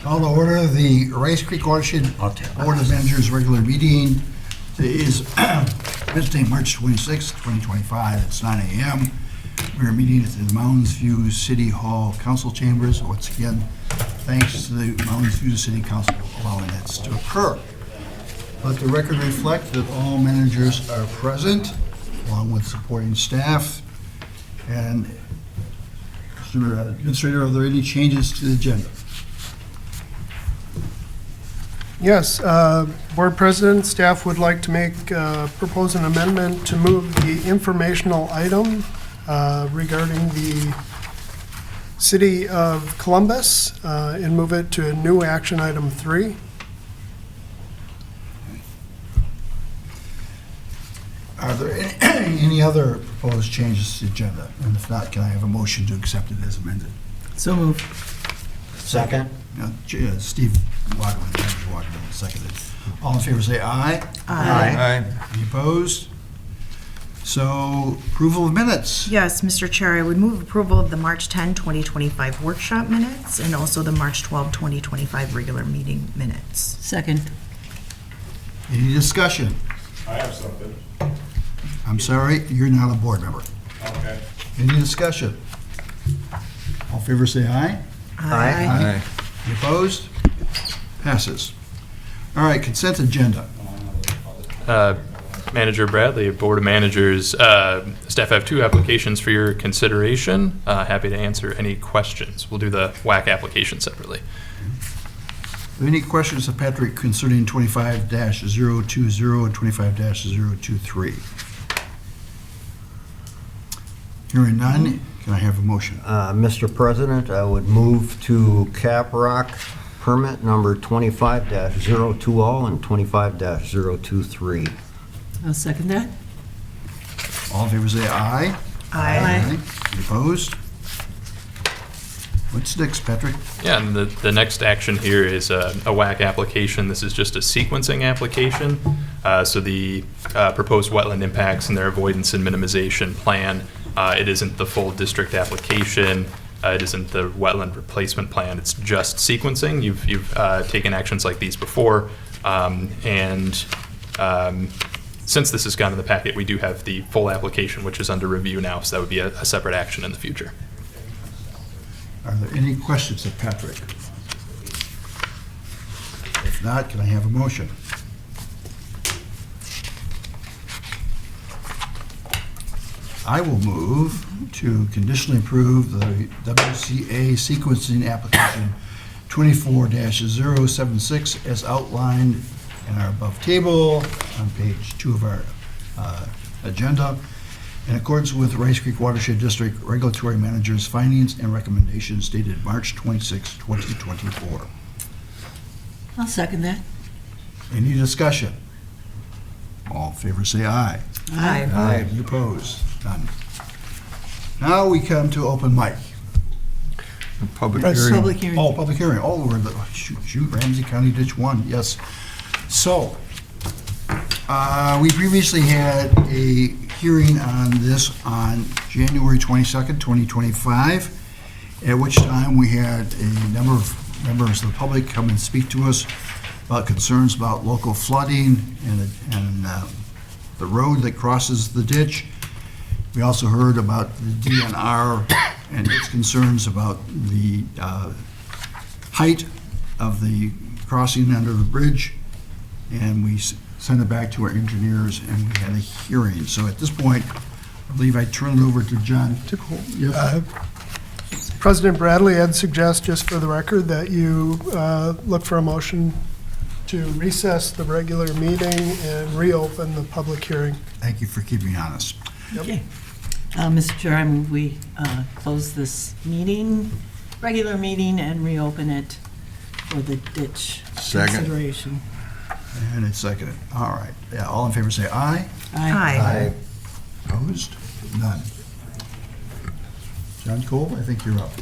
Call to order the Rice Creek Watershed Board of Managers regular meeting. Today is Wednesday, March 26, 2025. It's 9 a.m. We are meeting at the Mountains View City Hall Council Chambers. Once again, thanks to the Mountains View City Council for allowing this to occur. Let the record reflect that all managers are present, along with supporting staff. And Mr. Administrator, are there any changes to the agenda? Yes, Board President, staff would like to propose an amendment to move the informational item regarding the City of Columbus and move it to a new action item 3. Are there any other proposed changes to the agenda? And if not, can I have a motion to accept it as amended? So moved. Second. Steve Wagman, Manager Wagman, seconded. All in favor say aye. Aye. Any opposed? So, approval of minutes. Yes, Mr. Chair, I would move approval of the March 10, 2025 workshop minutes and also the March 12, 2025 regular meeting minutes. Second. Any discussion? I have something. I'm sorry, you're not a board member. Okay. Any discussion? All in favor say aye. Aye. Any opposed? Passes. All right, consent agenda. Manager Bradley, Board of Managers, staff have 2 applications for your consideration. Happy to answer any questions. We'll do the WAC application separately. Any questions of Patrick concerning 25-020 and 25-023? Hearing none, can I have a motion? Mr. President, I would move to Caprock permit number 25-020 and 25-023. I'll second that. All in favor say aye. Aye. Any opposed? What's next, Patrick? Yeah, and the next action here is a WAC application. This is just a sequencing application. So the proposed wetland impacts and their avoidance and minimization plan, it isn't the full district application. It isn't the wetland replacement plan. It's just sequencing. You've taken actions like these before. Since this has gone in the packet, we do have the full application, which is under review now. So that would be a separate action in the future. Are there any questions of Patrick? If not, can I have a motion? I will move to conditionally approve the WCA sequencing application 24-076 as outlined in our above table on page 2 of our agenda, in accordance with Rice Creek Watershed District Regulatory Manager's findings and recommendations dated March 26, 2024. I'll second that. Any discussion? All in favor say aye. Aye. Any opposed? None. Now we come to open mic. Public Public hearing. Oh, public hearing. Oh, we're in the, shoot, Ramsey County Ditch 1, yes. So, we previously had a hearing on this on January 22nd, 2025, at which time we had a number of members of the public come and speak to us about concerns about local flooding and the road that crosses the ditch. We also heard about the DNR and its concerns about the height of the crossing under the bridge, and we sent it back to our engineers, and we had a hearing. So at this point, I believe I turn it over to John Tickle. Yes. President Bradley, I'd suggest, just for the record, that you look for a motion to recess the regular meeting and reopen the public hearing. Thank you for keeping me honest. Okay. Mr. Chair, I move we close this meeting, regular meeting, and reopen it for the ditch consideration. And it's seconded. All right. Yeah, all in favor say aye. Aye. Opposed? None. John Cole, I think you're up.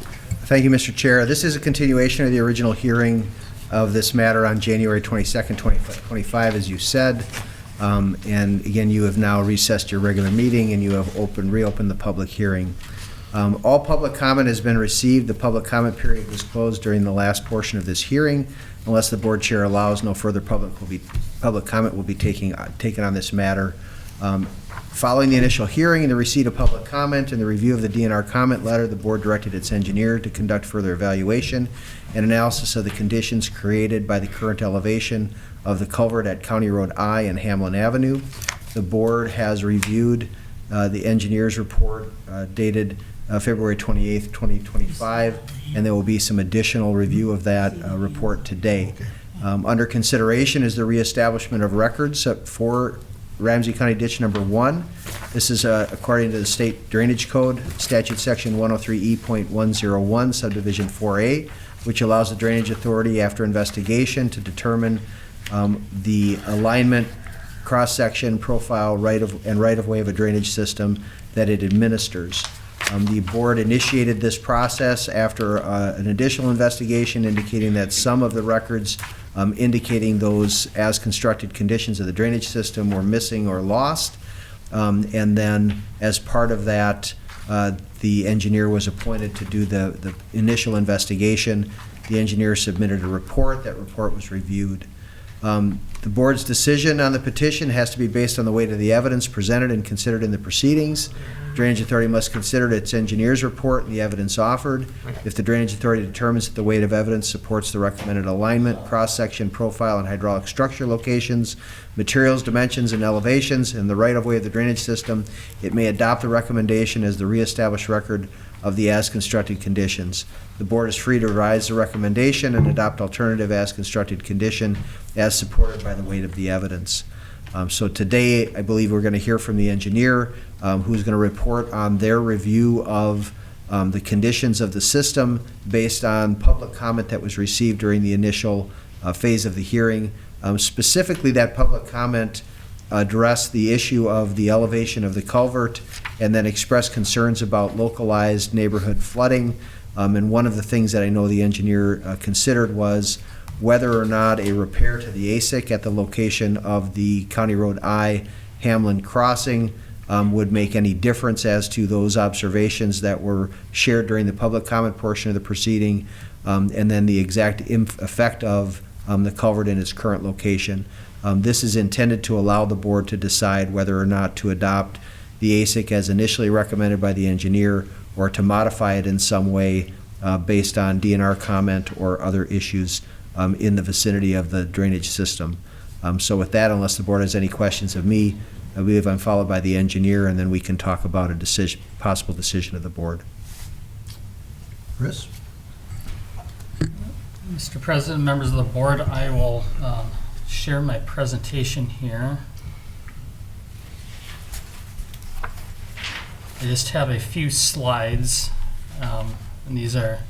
Thank you, Mr. Chair. This is a continuation of the original hearing of this matter on January 22nd, 2025, as you said. And again, you have now recessed your regular meeting and you have reopened the public hearing. All public comment has been received. The public comment period was closed during the last portion of this hearing. Unless the board chair allows, no further public comment will be taken on this matter. Following the initial hearing and the receipt of public comment and the review of the DNR comment letter, the board directed its engineer to conduct further evaluation and analysis of the conditions created by the current elevation of the culvert at County Road I and Hamlin Avenue. The board has reviewed the engineer's report dated February 28th, 2025, and there will be some additional review of that report today. Under consideration is the reestablishment of records for Ramsey County Ditch Number 1. This is according to the State Drainage Code, Statute Section 103E.101, Subdivision 4A, which allows the Drainage Authority, after investigation, to determine the alignment, cross-section, profile, right-of-way of a drainage system that it administers. The board initiated this process after an additional investigation indicating that some of the records indicating those as constructed conditions of the drainage system were missing or lost. And then as part of that, the engineer was appointed to do the initial investigation. The engineer submitted a report. That report was reviewed. The board's decision on the petition has to be based on the weight of the evidence presented and considered in the proceedings. Drainage Authority must consider its engineer's report and the evidence offered. If the Drainage Authority determines that the weight of evidence supports the recommended alignment, cross-section, profile, and hydraulic structure locations, materials, dimensions, and elevations, and the right-of-way of the drainage system, it may adopt the recommendation as the reestablished record of the as-constructed conditions. The board is free to revise the recommendation and adopt alternative as-constructed condition as supported by the weight of the evidence. So today, I believe we're going to hear from the engineer who's going to report on their review of the conditions of the system based on public comment that was received during the initial phase of the hearing. Specifically, that public comment addressed the issue of the elevation of the culvert and then expressed concerns about localized neighborhood flooding. And one of the things that I know the engineer considered was whether or not a repair to the ASIC at the location of the County Road I Hamlin crossing would make any difference as to those observations that were shared during the public comment portion of the proceeding, and then the exact effect of the culvert in its current location. This is intended to allow the board to decide whether or not to adopt the ASIC as initially recommended by the engineer or to modify it in some way based on DNR comment or other issues in the vicinity of the drainage system. So with that, unless the board has any questions of me, I believe I'm followed by the engineer, and then we can talk about a decision, possible decision of the board. Chris? Mr. President, members of the board, I will share my presentation here. I just have a few slides, and these are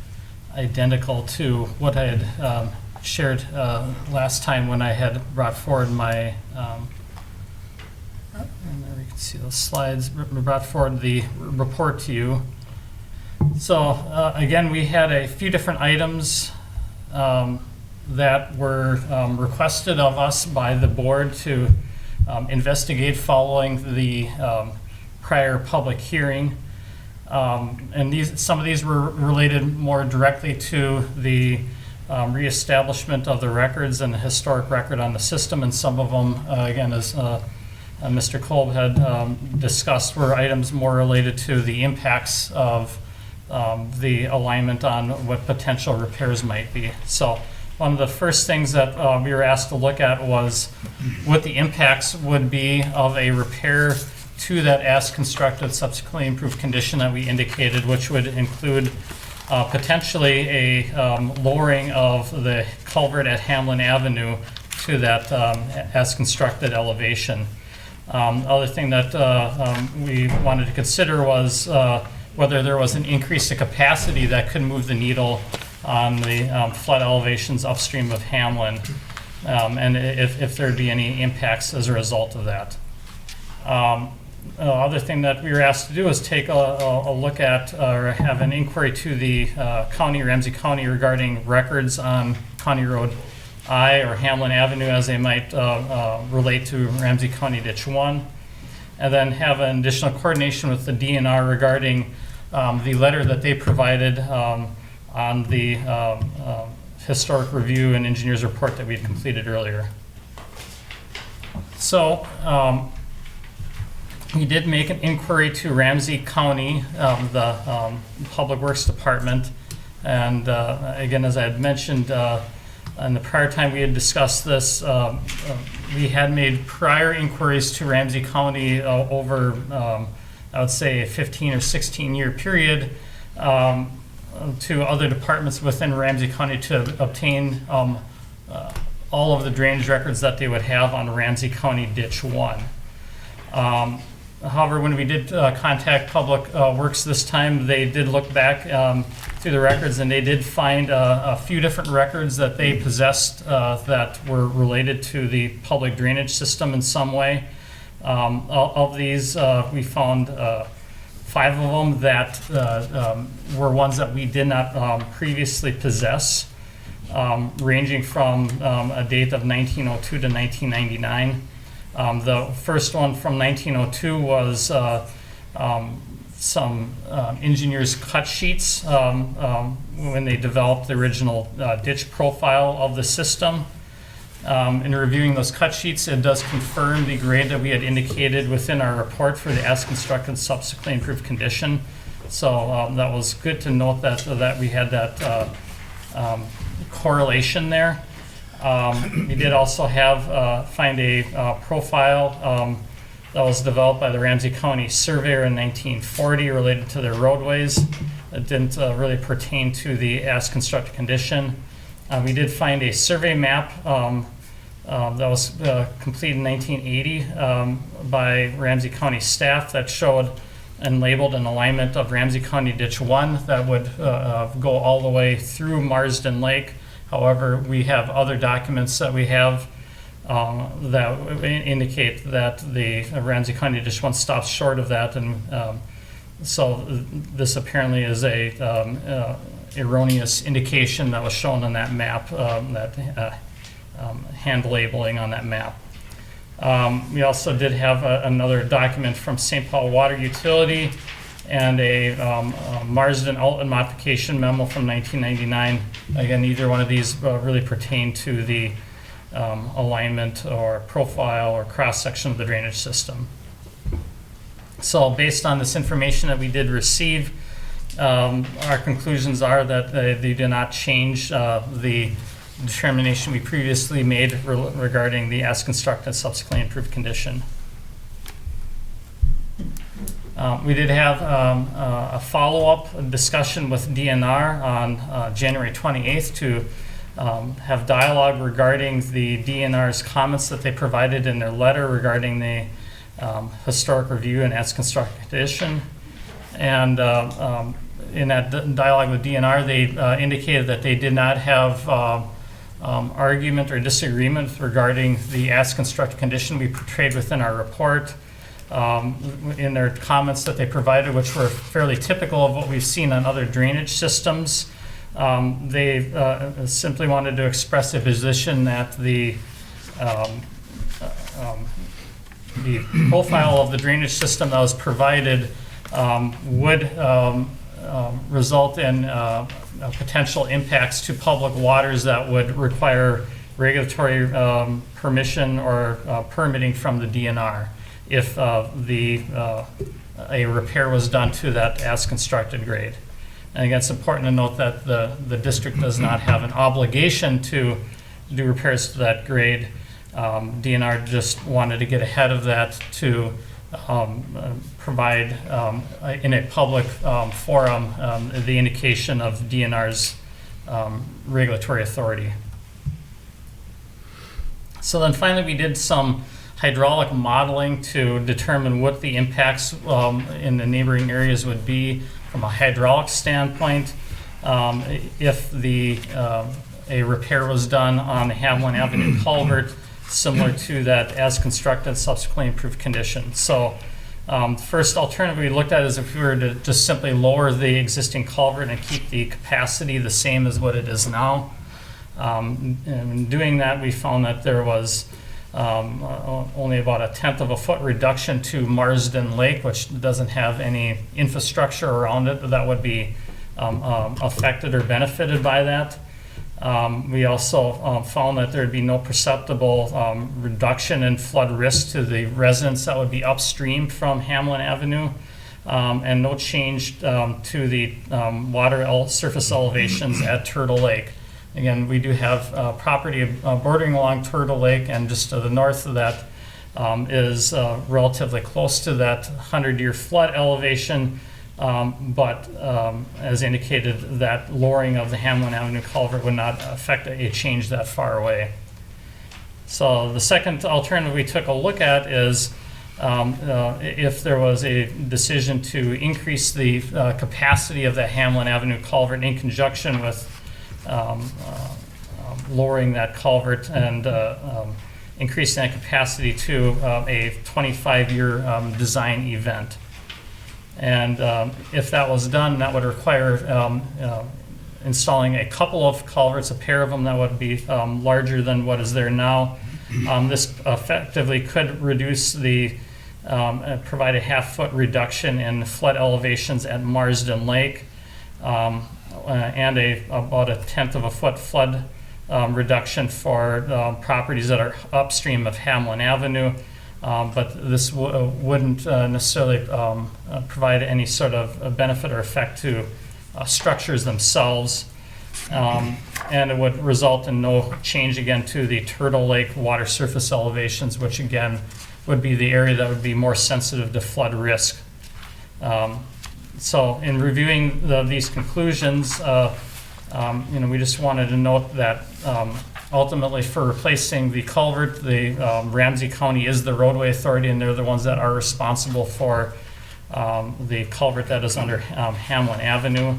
identical to what I had shared last time when I had brought forward my, and there you can see those slides, brought forward the report to you. So again, we had a few different items that were requested of us by the board to investigate following the prior public hearing. And some of these were related more directly to the reestablishment of the records and the historic record on the system, and some of them, again, as Mr. Kolb had discussed, were items more related to the impacts of the alignment on what potential repairs might be. So one of the first things that we were asked to look at was what the impacts would be of a repair to that as constructed, subsequently improved condition that we indicated, which would include potentially a lowering of the culvert at Hamlin Avenue to that as constructed elevation. Other thing that we wanted to consider was whether there was an increase to capacity that could move the needle on the flood elevations upstream of Hamlin, and if there'd be any impacts as a result of that. Other thing that we were asked to do is take a look at or have an inquiry to the county, Ramsey County, regarding records on County Road I or Hamlin Avenue as they might relate to Ramsey County Ditch 1, and then have an additional coordination with the DNR regarding the letter that they provided on the historic review and engineer's report that we had completed earlier. So we did make an inquiry to Ramsey County, the Public Works Department. And again, as I had mentioned, in the prior time we had discussed this, we had made prior inquiries to Ramsey County over, I would say, a 15 or 16-year period to other departments within Ramsey County to obtain all of the drainage records that they would have on Ramsey County Ditch 1. However, when we did contact Public Works this time, they did look back through the records, and they did find a few different records that they possessed that were related to the public drainage system in some way. Of these, we found 5 of them that were ones that we did not previously possess, ranging from a date of 1902 to 1999. The first one from 1902 was some engineers' cut sheets when they developed the original ditch profile of the system. In reviewing those cut sheets, it does confirm the grade that we had indicated within our report for the as constructed subsequently improved condition. So that was good to note that we had that correlation there. We did also find a profile that was developed by the Ramsey County surveyor in 1940 related to their roadways. It didn't really pertain to the as constructed condition. We did find a survey map that was completed in 1980 by Ramsey County staff that showed and labeled an alignment of Ramsey County Ditch 1 that would go all the way through Marsden Lake. However, we have other documents that we have that indicate that the Ramsey County Ditch 1 stops short of that, and so this apparently is a erroneous indication that was shown on that map, that hand labeling on that map. We also did have another document from St. Paul Water Utility and a Marsden outlet modification memo from 1999. Again, neither one of these really pertain to the alignment or profile or cross-section of the drainage system. So based on this information that we did receive, our conclusions are that they do not change the determination we previously made regarding the as constructed subsequently improved condition. We did have a follow-up discussion with DNR on January 28th to have dialogue regarding the DNR's comments that they provided in their letter regarding the historic review and as constructed condition. And in that dialogue with DNR, they indicated that they did not have argument or disagreement regarding the as constructed condition we portrayed within our report. In their comments that they provided, which were fairly typical of what we've seen on other drainage systems, they simply wanted to express a position that the profile of the drainage system that was provided would result in potential impacts to public waters that would require regulatory permission or permitting from the DNR if a repair was done to that as constructed grade. And again, it's important to note that the district does not have an obligation to do repairs to that grade. DNR just wanted to get ahead of that to provide in a public forum the indication of DNR's regulatory authority. So then finally we did some hydraulic modeling to determine what the impacts in the neighboring areas would be from a hydraulic standpoint if a repair was done on the Hamlin Avenue culvert similar to that as constructed subsequently improved condition. So first alternative we looked at is if we were to just simply lower the existing culvert and keep the capacity the same as what it is now. And in doing that, we found that there was only about a 1/10 of a foot reduction to Marsden Lake, which doesn't have any infrastructure around it that would be affected or benefited by that. We also found that there'd be no perceptible reduction in flood risk to the residents that would be upstream from Hamlin Avenue, and no change to the surface elevations at Turtle Lake. Again, we do have property bordering along Turtle Lake, and just to the north of that is relatively close to that 100-year flood elevation. But as indicated, that lowering of the Hamlin Avenue culvert would not affect a change that far away. So the second alternative we took a look at is if there was a decision to increase the capacity of the Hamlin Avenue culvert in conjunction with lowering that culvert and increasing that capacity to a 25-year design event. And if that was done, that would require installing a couple of culverts, a pair of them that would be larger than what is there now. This effectively could reduce the, provide a 1/2 foot reduction in flood elevations at Marsden Lake, and about a 1/10 of a foot flood reduction for properties that are upstream of Hamlin Avenue. But this wouldn't necessarily provide any sort of benefit or effect to structures themselves. And it would result in no change again to the Turtle Lake water surface elevations, which again would be the area that would be more sensitive to flood risk. So in reviewing these conclusions, we just wanted to note that ultimately, for replacing the culvert, the Ramsey County is the roadway authority, and they're the ones that are responsible for the culvert that is under Hamlin Avenue.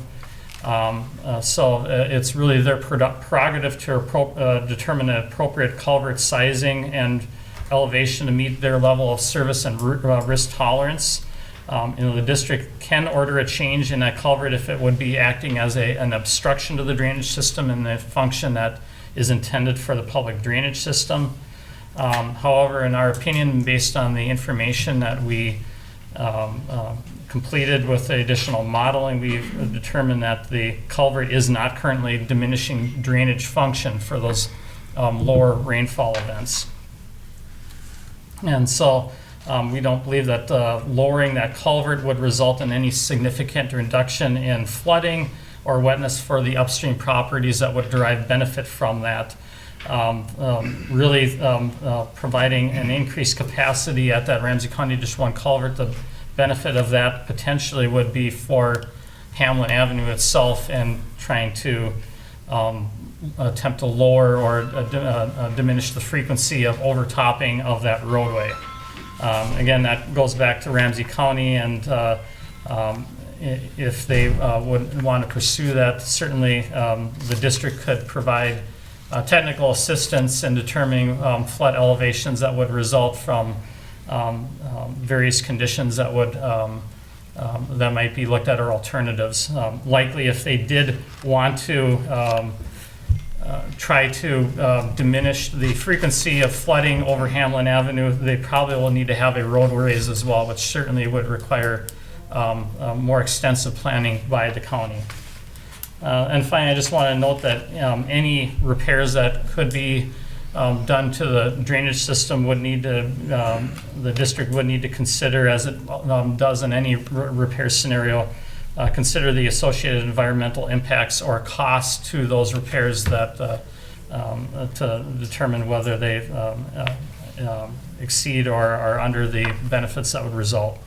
So it's really their prerogative to determine an appropriate culvert sizing and elevation to meet their level of service and risk tolerance. The district can order a change in that culvert if it would be acting as an obstruction to the drainage system and the function that is intended for the public drainage system. However, in our opinion, based on the information that we completed with the additional modeling, we've determined that the culvert is not currently diminishing drainage function for those lower rainfall events. And so we don't believe that lowering that culvert would result in any significant reduction in flooding or wetness for the upstream properties that would derive benefit from that. Really providing an increased capacity at that Ramsey County District 1 culvert, the benefit of that potentially would be for Hamlin Avenue itself and trying to attempt to lower or diminish the frequency of overtopping of that roadway. Again, that goes back to Ramsey County, and if they would want to pursue that, certainly the district could provide technical assistance in determining flood elevations that would result from various conditions that would that might be looked at or alternatives. Likely, if they did want to try to diminish the frequency of flooding over Hamlin Avenue, they probably will need to have a road raise as well, which certainly would require more extensive planning by the county. And finally, I just want to note that any repairs that could be done to the drainage system would need to, the district would need to consider, as it does in any repair scenario, consider the associated environmental impacts or costs to those repairs that to determine whether they exceed or are under the benefits that would result.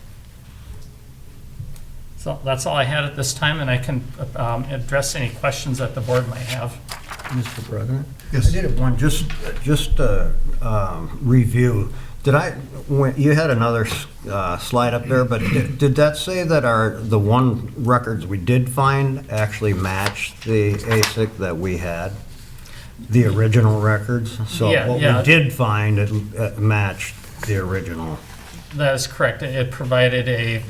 So that's all I had at this time, and I can address any questions that the board might have. Mr. President? Yes. I did have one, just review. You had another slide up there, but did that say that the one records we did find actually matched the ASIC that we had? The original records? So Yeah, what yeah. we did find, it matched the original. That is correct. It provided a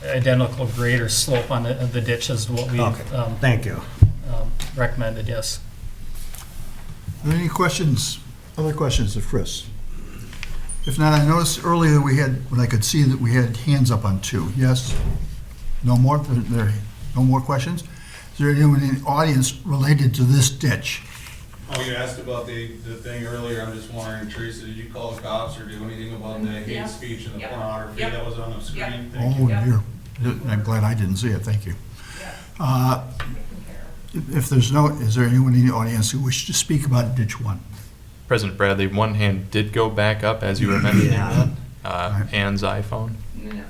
identical grade or slope on the ditch as what we Okay, thank you. recommended, yes. Any questions? Other questions of Chris? If not, I noticed earlier when I could see that we had hands up on 2. Yes? No more? No more questions? Is there anyone in the audience related to this ditch? Oh, you asked about the thing earlier, I'm just wondering, Teresa, did you call the cops or do anything about the hate speech and the pornography that was on the screen? Thank you. Oh, dear. I'm glad I didn't see it, thank you. If there's is there anyone in the audience who wishes to speak about ditch 1? President Bradley, one hand did go back up as you were mentioning that. Ann's iPhone. No,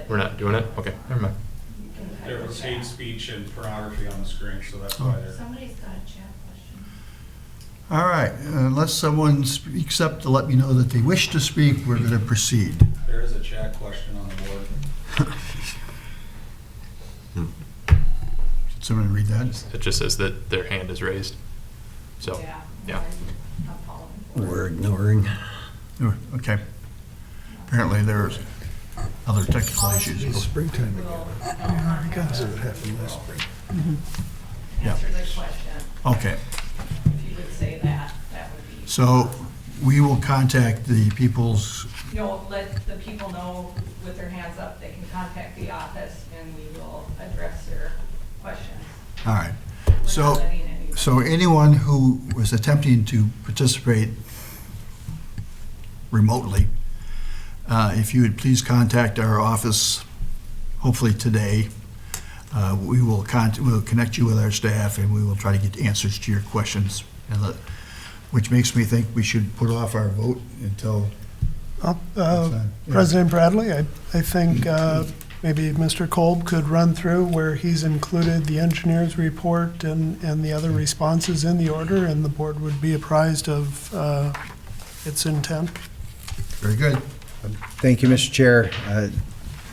We're not doing it? Okay, never mind. There was hate speech and pornography on the screen, so that's why they're. somebody's got a chat question. All right, unless someone speaks up to let me know that they wish to speak, we're going to proceed. There is a chat question on the board. Should someone read that? It just says that their hand is raised. So, yeah. I'm following. We're ignoring. Oh, okay. Apparently there's other technical issues. Springtime again. Yeah, because of what happened last spring. Yeah. Answer the question. Okay, If you would say that, that would be. so we will contact the people's, Let the people know with their hands up, they can contact the office and we will address their questions. all right. We're not So, letting anybody- so anyone who was attempting to participate remotely, if you would please contact our office, hopefully today. We will we'll connect you with our staff and we will try to get answers to your questions. Which makes me think we should put off our vote until. President Bradley, I think maybe Mr. Kolb could run through where he's included the engineer's report and the other responses in the order, and the board would be apprised of its intent. Very good. Thank you, Mr. Chair.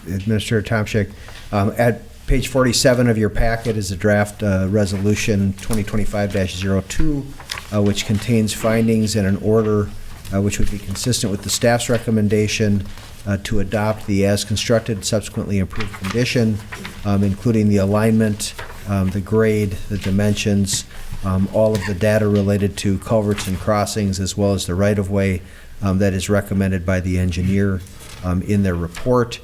Administrator Tomczyk. At page 47 of your packet is a draft resolution 2025-02, which contains findings and an order which would be consistent with the staff's recommendation to adopt the as-constructed, subsequently improved condition, including the alignment, the grade, the dimensions, all of the data related to culverts and crossings, as well as the right-of-way that is recommended by the engineer in their report.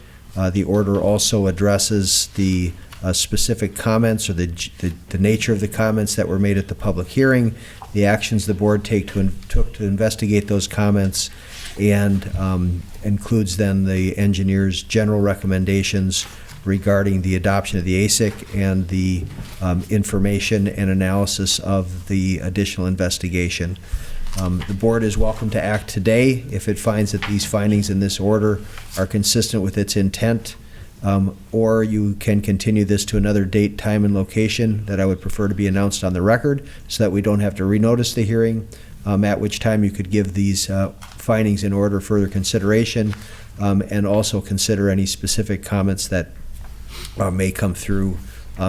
The order also addresses the specific comments or the nature of the comments that were made at the public hearing, the actions the board took to investigate those comments, and includes then the engineer's general recommendations regarding the adoption of the ASIC and the information and analysis of the additional investigation. The board is welcome to act today if it finds that these findings in this order are consistent with its intent, or you can continue this to another date, time, and location that I would prefer to be announced on the record so that we don't have to renotice the hearing, at which time you could give these findings in order further consideration, and also consider any specific comments that may come through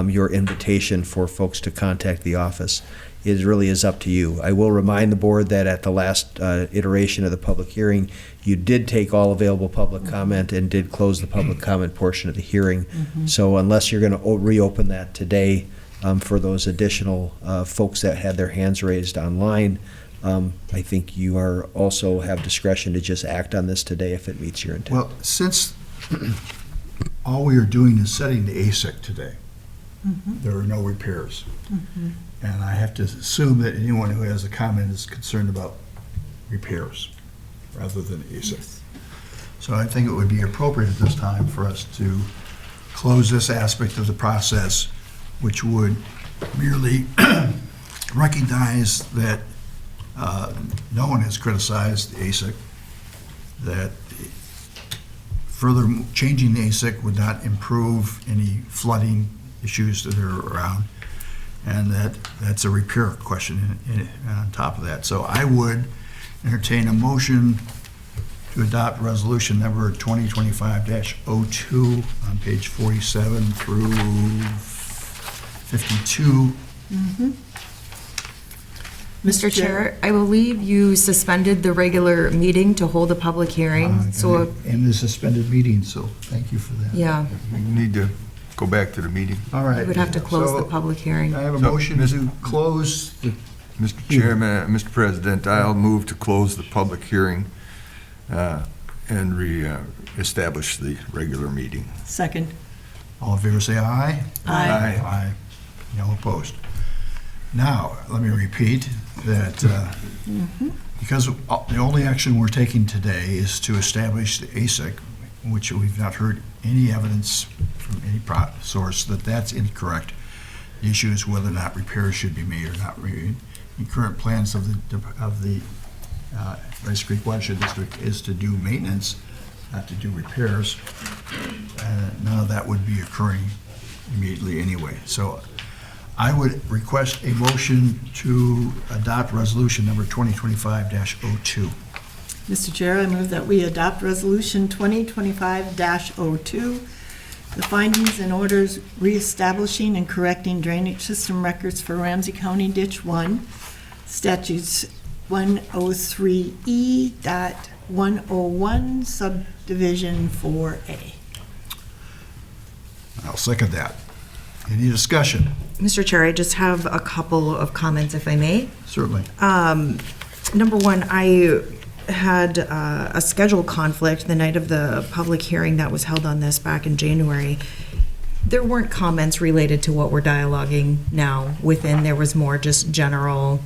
your invitation for folks to contact the office. It really is up to you. I will remind the board that at the last iteration of the public hearing, you did take all available public comment and did close the public comment portion of the hearing. So unless you're going to reopen that today for those additional folks that had their hands raised online, I think you are also have discretion to just act on this today if it meets your intent. Well, since all we are doing is setting the ASIC today, there are no repairs. And I have to assume that anyone who has a comment is concerned about repairs rather than ASIC. So I think it would be appropriate at this time for us to close this aspect of the process, which would merely recognize that no one has criticized the ASIC, that further changing the ASIC would not improve any flooding issues that are around, and that's a repair question on top of that. So I would entertain a motion to adopt resolution number 2025-02 on page 47 through 52. Mr. Chair, I believe you suspended the regular meeting to hold a public hearing, so, And the suspended meeting, so thank you for that. yeah, We need to go back to the meeting. All right. we would have to close the So public hearing. I have a So, motion to close the, Mr. Chairman, Mr. President, I'll move to close the public hearing and establish the regular meeting. Second. All in favor, say aye. Aye. Aye. No opposed. Now, let me repeat that because the only action we're taking today is to establish the ASIC, which we've not heard any evidence from any source that that's incorrect. The issue is whether or not repairs should be made or not made. The current plans of the Rice Creek Watershed District is to do maintenance, not to do repairs. None of that would be occurring immediately anyway. So I would request a motion to adopt resolution number 2025-02. Mr. Chair, I move that we adopt Resolution 2025-02, the findings and orders reestablishing and correcting drainage system records for Ramsey County Ditch 1, statutes 103E.101, subdivision 4A. I'll second that. Any discussion? Mr. Chair, I just have a couple of comments, if I may. Certainly. Number one, I had a schedule conflict the night of the public hearing that was held on this back in January. There weren't comments related to what we're dialoguing now within. There was more just general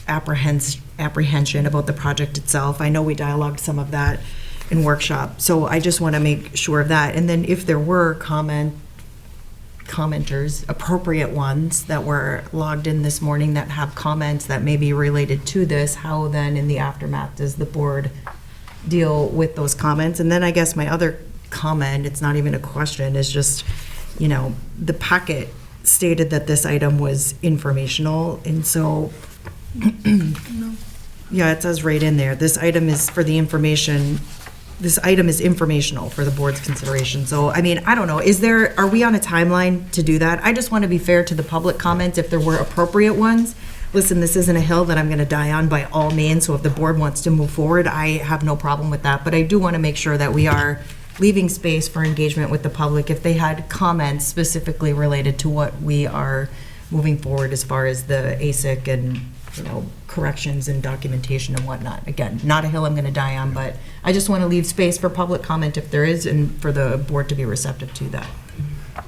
apprehension about the project itself. I know we dialogued some of that in workshop, so I just want to make sure of that. And then if there were commenters, appropriate ones that were logged in this morning that have comments that may be related to this, how then in the aftermath does the board deal with those comments? And then I guess my other comment, it's not even a question, is just, the packet stated that this item was informational, and so yeah, it says right in there, this item is for the information. This item is informational for the board's consideration. So, I mean, I don't know, are we on a timeline to do that? I just want to be fair to the public comments if there were appropriate ones. Listen, this isn't a hill that I'm going to die on by all means, so if the board wants to move forward, I have no problem with that. But I do want to make sure that we are leaving space for engagement with the public if they had comments specifically related to what we are moving forward as far as the ASIC and corrections and documentation and whatnot. Again, not a hill I'm going to die on, but I just want to leave space for public comment if there is, and for the board to be receptive to that.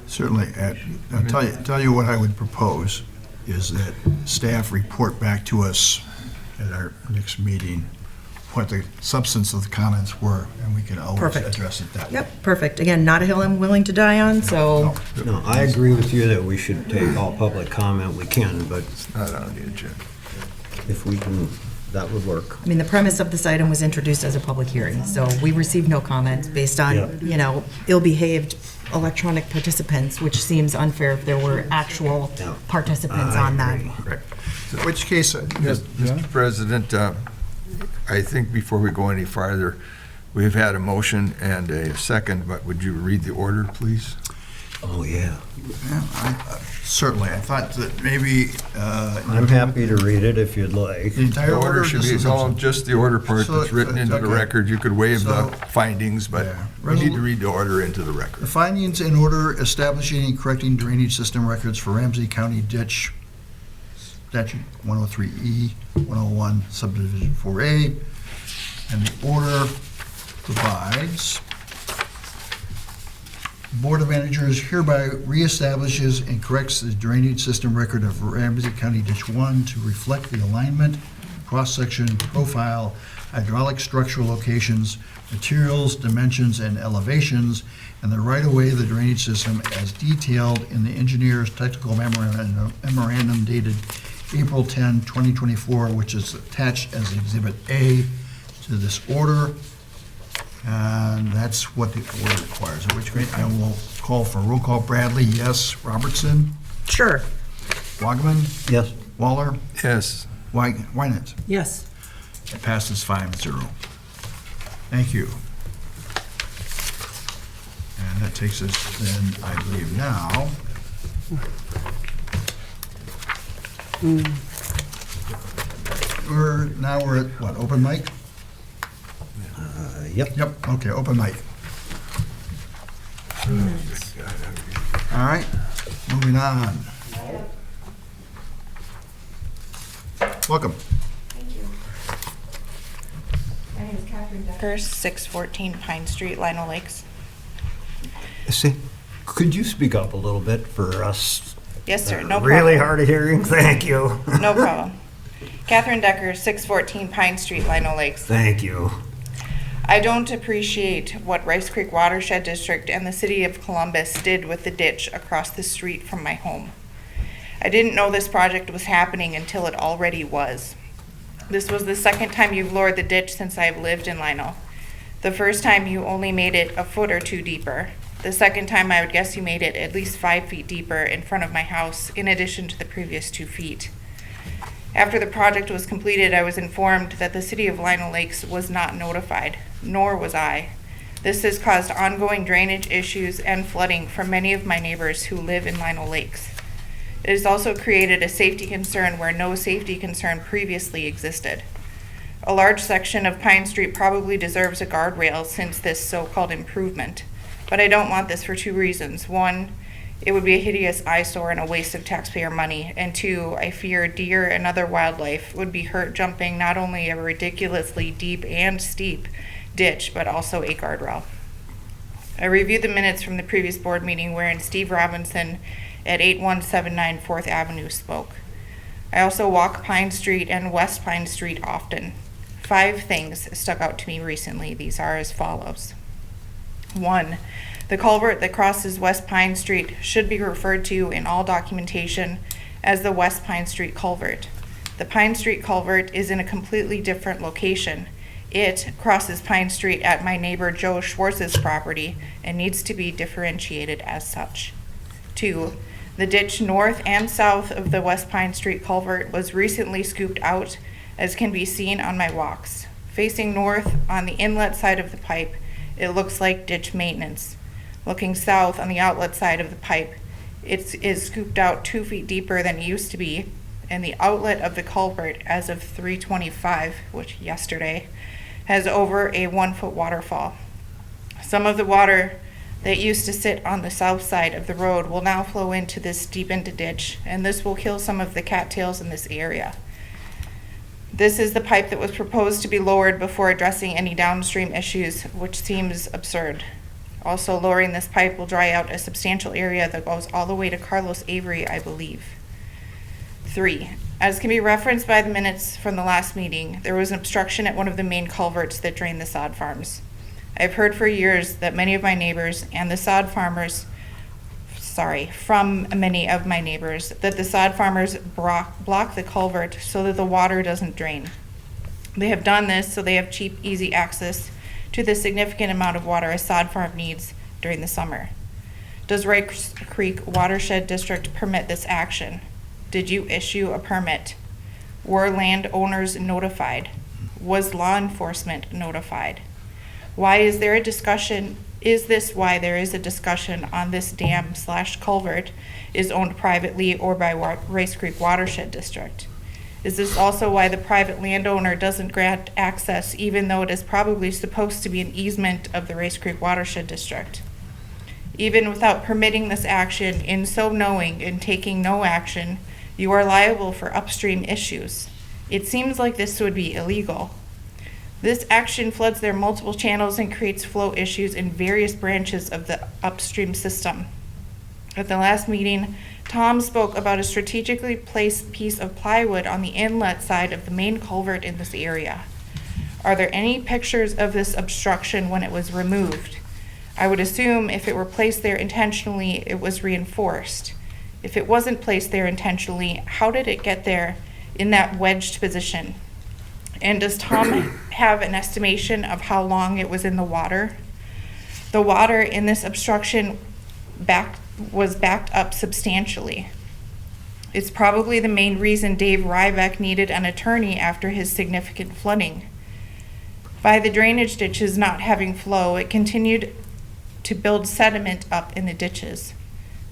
Certainly. I'll tell you what I would propose is that staff report back to us at our next meeting what the substance of the comments were, and we can always Perfect. address it that way. Yep, perfect. Again, not a hill I'm willing to die on, so. No, I agree with you that we should take all public comment we can, but Not on the agenda. if we can, that would work. I mean, the premise of this item was introduced as a public hearing, so we received no comments based on, Yeah. ill-behaved electronic participants, which seems unfair if there were actual Yeah. participants on that. Right. In which case, Mr. President, I think before we go any farther, we've had a motion and a second, but would you read the order, please? Oh, yeah. certainly, I thought that maybe. I'm happy to read it if you'd like. The entire The order should be, this is all just the order part So that's written into the okay. record. You could waive the So- findings, but Yeah. we need to read the order into the The record. findings in order establishing and correcting drainage system records for Ramsey County Ditch Statute 103E, 101, Subdivision 4A, and the order provides, Board of Managers hereby reestablishes and corrects the drainage system record of Ramsey County Ditch 1 to reflect the alignment, cross-section, profile, hydraulic structural locations, materials, dimensions, and elevations, and the right-of-way of the drainage system as detailed in the engineer's technical memorandum dated April 10, 2024, which is attached as Exhibit A to this order. And that's what the order requires, at which rate I will call for roll call. Bradley, yes. Robertson? Sure. Wagman? Yes? Waller? Yes, Wynant? Yes. It passes 5-0. Thank you. And that takes us then, I believe now. We're at what, open mic? Yep. Yep, okay, open mic. All right, moving on. Welcome. Thank you. My name is Connie Catherine Decker. Decker, 614 Pine Street, Lino Lakes. See, could you speak up a little bit for us? Yes, sir, no problem. Really hard of hearing, thank you. No problem. Catherine Decker, 614 Pine Street, Lino Lakes. Thank you. I don't appreciate what Rice Creek Watershed District and the City of Columbus did with the ditch across the street from my home. I didn't know this project was happening until it already was. This was the second time you've lowered the ditch since I've lived in Lino. The first time you only made it a foot or two deeper. The second time I would guess you made it at least 5 feet deeper in front of my house, in addition to the previous 2 feet. After the project was completed, I was informed that the City of Lino Lakes was not notified, nor was I. This has caused ongoing drainage issues and flooding for many of my neighbors who live in Lino Lakes. It has also created a safety concern where no safety concern previously existed. A large section of Pine Street probably deserves a guardrail since this so-called improvement, but I don't want this for 2 reasons. 1, it would be a hideous eyesore and a waste of taxpayer money, and 2, I fear deer and other wildlife would be hurt jumping not only a ridiculously deep and steep ditch, but also a guardrail. I reviewed the minutes from the previous board meeting wherein Steve Robinson at 8179 4th Avenue spoke. I also walk Pine Street and West Pine Street often. 5 things stuck out to me recently. These are as follows. 1, the culvert that crosses West Pine Street should be referred to in all documentation as the West Pine Street culvert. The Pine Street culvert is in a completely different location. It crosses Pine Street at my neighbor Joe Schwartz's property and needs to be differentiated as such. 2, the ditch north and south of the West Pine Street culvert was recently scooped out, as can be seen on my walks. Facing north on the inlet side of the pipe, it looks like ditch maintenance. Looking south on the outlet side of the pipe, it is scooped out 2 feet deeper than it used to be, and the outlet of the culvert as of 3/25, which yesterday, has over a 1-foot waterfall. Some of the water that used to sit on the south side of the road will now flow into this deepened ditch, and this will kill some of the cattails in this area. This is the pipe that was proposed to be lowered before addressing any downstream issues, which seems absurd. Also, lowering this pipe will dry out a substantial area that goes all the way to Carlos Avery, I believe. 3, as can be referenced by the minutes from the last meeting, there was an obstruction at one of the main culverts that drained the sod farms. I've heard for years that many of my neighbors and the sod farmers, from many of my neighbors, that the sod farmers block the culvert so that the water doesn't drain. They have done this so they have cheap, easy access to the significant amount of water a sod farm needs during the summer. Does Rice Creek Watershed District permit this action? Did you issue a permit? Were landowners notified? Was law enforcement notified? Why is there a discussion? Is this why there is a discussion on this dam/culvert is owned privately or by Rice Creek Watershed District? Is this also why the private landowner doesn't grant access even though it is probably supposed to be an easement of the Rice Creek Watershed District? Even without permitting this action, in so knowing and taking no action, you are liable for upstream issues. It seems like this would be illegal. This action floods their multiple channels and creates flow issues in various branches of the upstream system. At the last meeting, Tom spoke about a strategically placed piece of plywood on the inlet side of the main culvert in this area. Are there any pictures of this obstruction when it was removed? I would assume if it were placed there intentionally, it was reinforced. If it wasn't placed there intentionally, how did it get there in that wedged position? And does Tom have an estimation of how long it was in the water? The water in this obstruction was backed up substantially. It's probably the main reason Dave Rybeck needed an attorney after his significant flooding. By the drainage ditches not having flow, it continued to build sediment up in the ditches.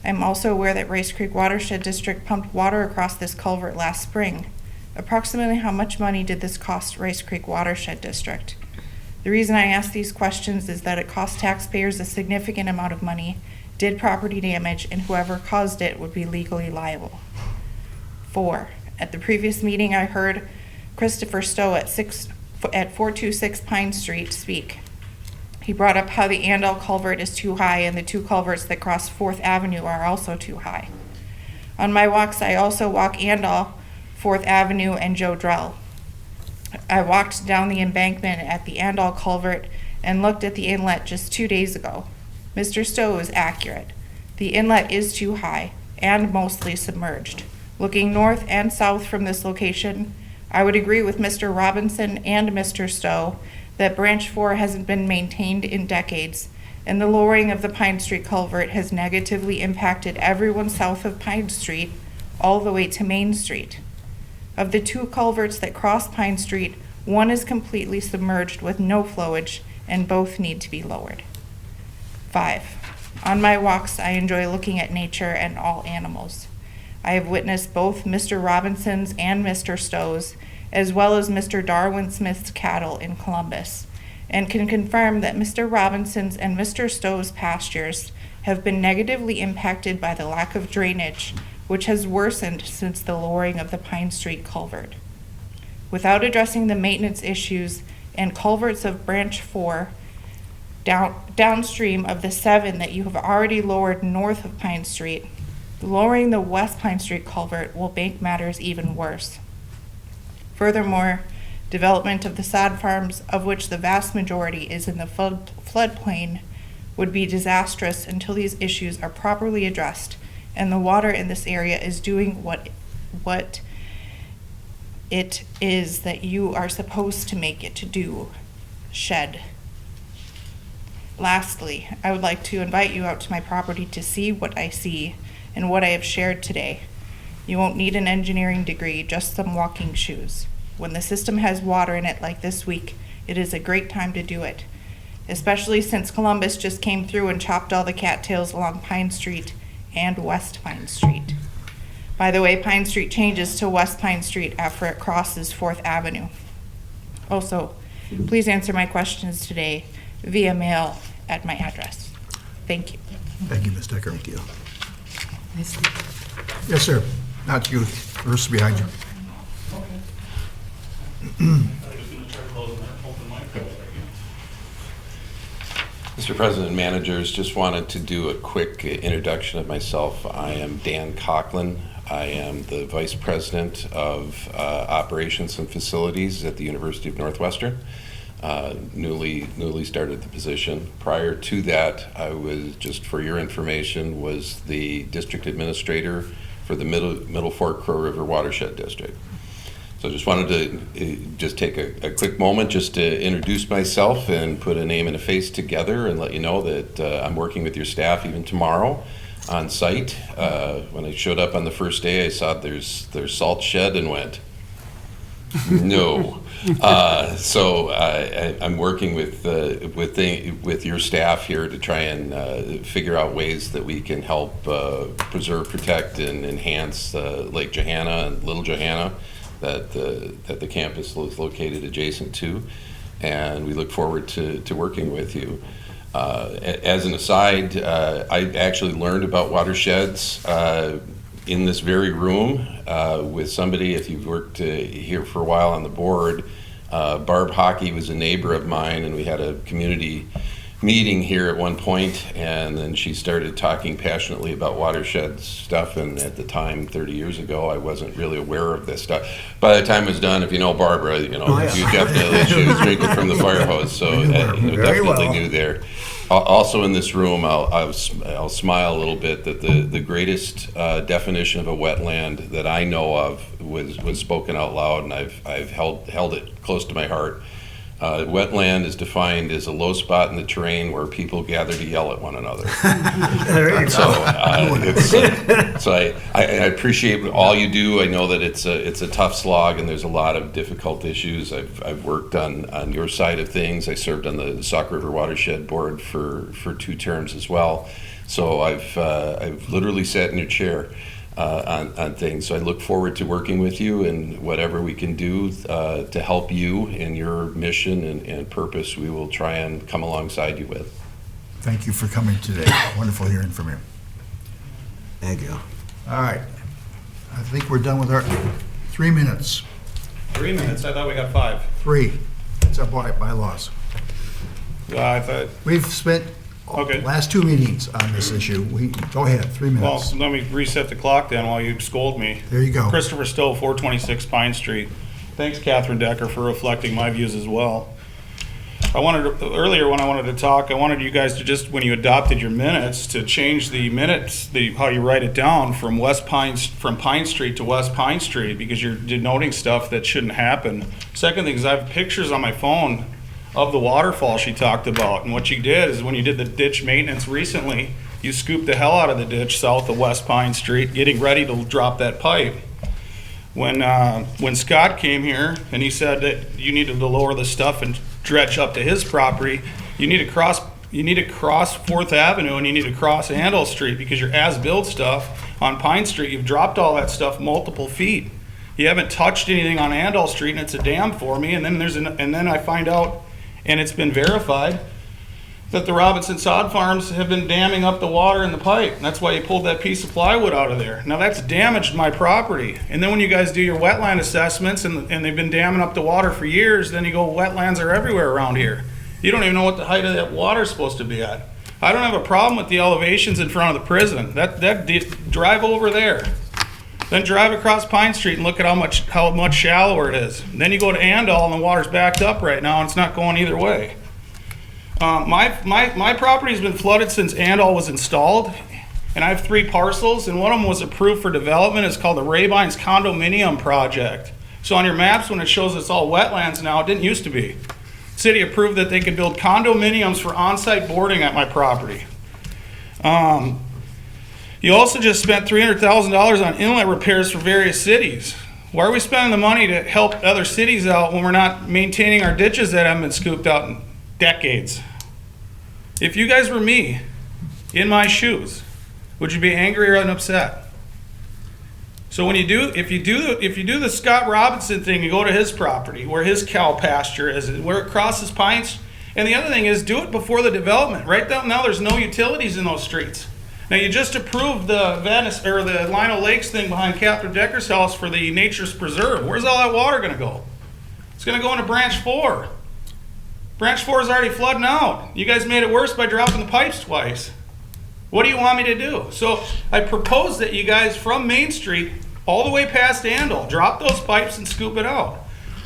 I'm also aware that Rice Creek Watershed District pumped water across this culvert last spring. Approximately how much money did this cost Rice Creek Watershed District? The reason I ask these questions is that it cost taxpayers a significant amount of money, did property damage, and whoever caused it would be legally liable. 4, at the previous meeting I heard Christopher Stowe at at 426 Pine Street speak. He brought up how the Andal culvert is too high and the two culverts that cross 4th Avenue are also too high. On my walks, I also walk Andal, 4th Avenue, and Joe Drell. I walked down the embankment at the Andal culvert and looked at the inlet just 2 days ago. Mr. Stowe is accurate. The inlet is too high and mostly submerged. Looking north and south from this location, I would agree with Mr. Robinson and Mr. Stowe that Branch 4 hasn't been maintained in decades, and the lowering of the Pine Street culvert has negatively impacted everyone south of Pine Street all the way to Main Street. Of the two culverts that cross Pine Street, one is completely submerged with no flowage, and both need to be lowered. 5. On my walks, I enjoy looking at nature and all animals. I have witnessed both Mr. Robinson's and Mr. Stowe's, as well as Mr. Darwin Smith's cattle in Columbus, and can confirm that Mr. Robinson's and Mr. Stowe's pastures have been negatively impacted by the lack of drainage, which has worsened since the lowering of the Pine Street culvert. Without addressing the maintenance issues and culverts of Branch 4, downstream of the 7 that you have already lowered north of Pine Street, lowering the West Pine Street culvert will make matters even worse. Furthermore, development of the sod farms, of which the vast majority is in the floodplain, would be disastrous until these issues are properly addressed and the water in this area is doing what it is that you are supposed to make it to do, shed. Lastly, I would like to invite you out to my property to see what I see and what I have shared today. You won't need an engineering degree, just some walking shoes. When the system has water in it like this week, it is a great time to do it, especially since Columbus just came through and chopped all the cattails along Pine Street and West Pine Street. By the way, Pine Street changes to West Pine Street after it crosses 4th Avenue. Also, please answer my questions today via mail at my address. Thank you. Thank you, Ms. Decker. Thank you. Yes, sir. Not you. First behind you. Mr. President and Managers, just wanted to do a quick introduction of myself. I am Dan Coughlin. I am the Vice President of Operations and Facilities at the University of Northwestern. Newly started the position. Prior to that, I was, just for your information, was the District Administrator for the Middle Fork Crow River Watershed District. So just wanted to just take a quick moment just to introduce myself and put a name and a face together and let you know that I'm working with your staff even tomorrow on site. When I showed up on the first day, I saw there's salt shed and went, no. So I'm working with your staff here to try and figure out ways that we can help preserve, protect, and enhance Lake Johanna and Little Johanna that the campus is located adjacent to, and we look forward to working with you. As an aside, I actually learned about watersheds in this very room with somebody, if you've worked here for a while on the board. Barb Hockey was a neighbor of mine, and we had a community meeting here at one point, and then she started talking passionately about watershed stuff, and at the time, 30 years ago, I wasn't really aware of this stuff. By the time it was done, if you know Barbara, you know, you definitely, she was drinking from the fire hose, so definitely knew there. Also in this room, I'll smile a little bit that the greatest definition of a wetland that I know of was spoken out loud, and I've held it close to my heart. Wetland is defined as a low spot in the terrain where people gather to yell at one another. So I appreciate all you do. I know that it's a tough slog, and there's a lot of difficult issues. I've worked on your side of things. I served on the Sauk River Watershed Board for 2 terms as well. So I've literally sat in your chair on things. So I look forward to working with you, and whatever we can do to help you in your mission and purpose, we will try and come alongside you with. Thank you for coming today. Wonderful hearing from you. Thank you. All right. I think we're done with our 3 minutes. 3 minutes? I thought we got 5. 3. That's our bylaws. I thought, We've spent Okay. last 2 meetings on this issue. Go ahead, 3 well, minutes. let me reset the clock then while you scold me. There you go. Christopher Stowe, 426 Pine Street. Thanks, Catherine Decker, for reflecting my views as well. Earlier when I wanted to talk, I wanted you guys to just, when you adopted your minutes, to change the minutes, how you write it down from Pine Street to West Pine Street, because you're denoting stuff that shouldn't happen. Second thing is I have pictures on my phone of the waterfall she talked about. And what you did is when you did the ditch maintenance recently, you scooped the hell out of the ditch south of West Pine Street, getting ready to drop that pipe. When Scott came here and he said that you needed to lower the stuff and dredge up to his property, you need to cross 4th Avenue and you need to cross Andel Street, because your as-built stuff on Pine Street, you've dropped all that stuff multiple feet. You haven't touched anything on Andel Street, and it's a dam for me. And then I find out, and it's been verified, that the Robinson Sod Farms have been damming up the water in the pipe. And that's why you pulled that piece of plywood out of there. Now that's damaged my property. And then when you guys do your wetland assessments and they've been damming up the water for years, then you go, wetlands are everywhere around here. You don't even know what the height of that water is supposed to be at. I don't have a problem with the elevations in front of the prison. Drive over there. Then drive across Pine Street and look at how much shallower it is. And then you go to Andal and the water's backed up right now and it's not going either way. My property's been flooded since Andal was installed, and I have 3 parcels, and one of them was approved for development. It's called the Rabines Condominium Project. So on your maps, when it shows it's all wetlands now, it didn't used to be. City approved that they could build condominiums for on-site boarding at my property. You also just spent $300,000 on inlet repairs for various cities. Why are we spending the money to help other cities out when we're not maintaining our ditches that haven't been scooped out in decades? If you guys were me, in my shoes, would you be angry or upset? So when if you do the Scott Robinson thing, you go to his property where his cow pasture is, where it crosses Pines. And the other thing is, do it before the development. Right now, there's no utilities in those streets. Now you just approved the the Lino Lakes thing behind Catherine Decker's house for the Nature's Preserve. Where's all that water going to go? It's going to go into Branch 4. Branch 4 is already flooding out. You guys made it worse by dropping the pipes twice. What do you want me to do? So I propose that you guys from Main Street all the way past Andal, drop those pipes and scoop it out.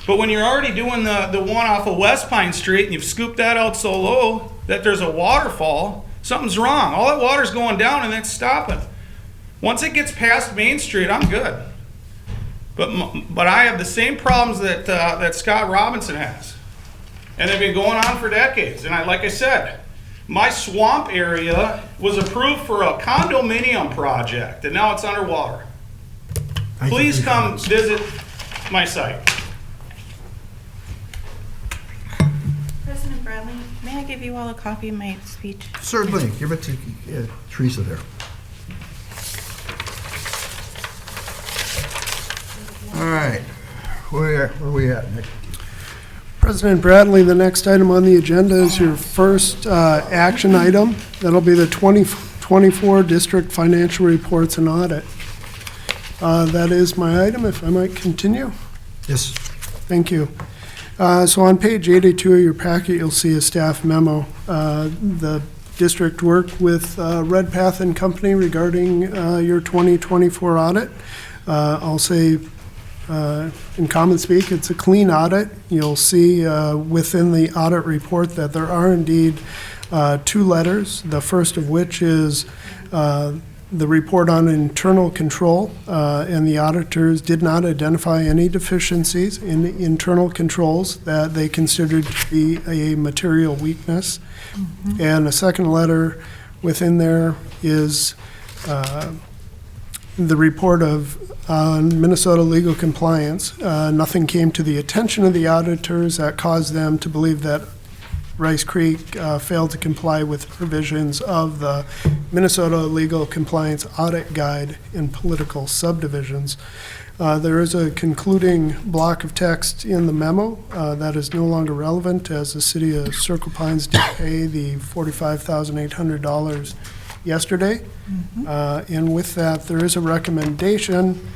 But when you're already doing the one off of West Pine Street and you've scooped that out so low that there's a waterfall, something's wrong. All that water's going down and it's stopping. Once it gets past Main Street, I'm good. But I have the same problems that Scott Robinson has. And they've been going on for decades. And like I said, my swamp area was approved for a condominium project, and now it's underwater. Please come visit my site. President Bradley, may I give you all a copy of my speech? Certainly. Give it to Teresa there. All right. Where are we at, Nick? President Bradley, the next item on the agenda is your first action item. That'll be the 2024 District Financial Reports and Audit. That is my item, if I might continue. Yes. Thank you. So on page 82 of your packet, you'll see a staff memo. The district worked with Redpath and Company regarding your 2024 audit. I'll say, in common speak, it's a clean audit. You'll see within the audit report that there are indeed 2 letters, the first of which is the report on internal control, and the auditors did not identify any deficiencies in the internal controls that they considered to be a material weakness. Mm-hmm. And a second letter within there is the report of Minnesota legal compliance. Nothing came to the attention of the auditors that caused them to believe that Rice Creek failed to comply with provisions of the Minnesota Legal Compliance Audit Guide in political subdivisions. There is a concluding block of text in the memo that is no longer relevant, as the city of Circle Pines did pay the $45,800 yesterday. Mm-hmm. And with that, there is a recommendation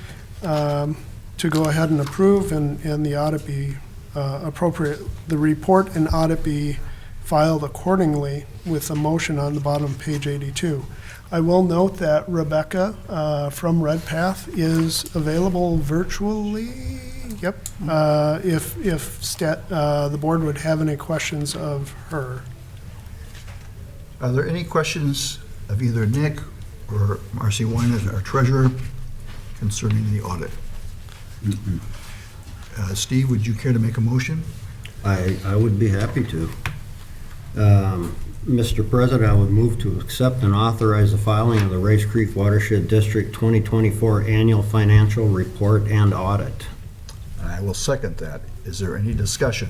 to go ahead and approve and the audit be the report and audit be filed accordingly with a motion on the bottom of page 82. I will note that Rebecca from Redpath is available virtually. Yep. If the board would have any questions of her. Are there any questions of either Nick or Marcy Wine as our treasurer concerning the audit? Steve, would you care to make a motion? I would be happy to. Mr. President, I would move to accept and authorize the filing of the Rice Creek Watershed District 2024 Annual Financial Report and Audit. I will second that. Is there any discussion?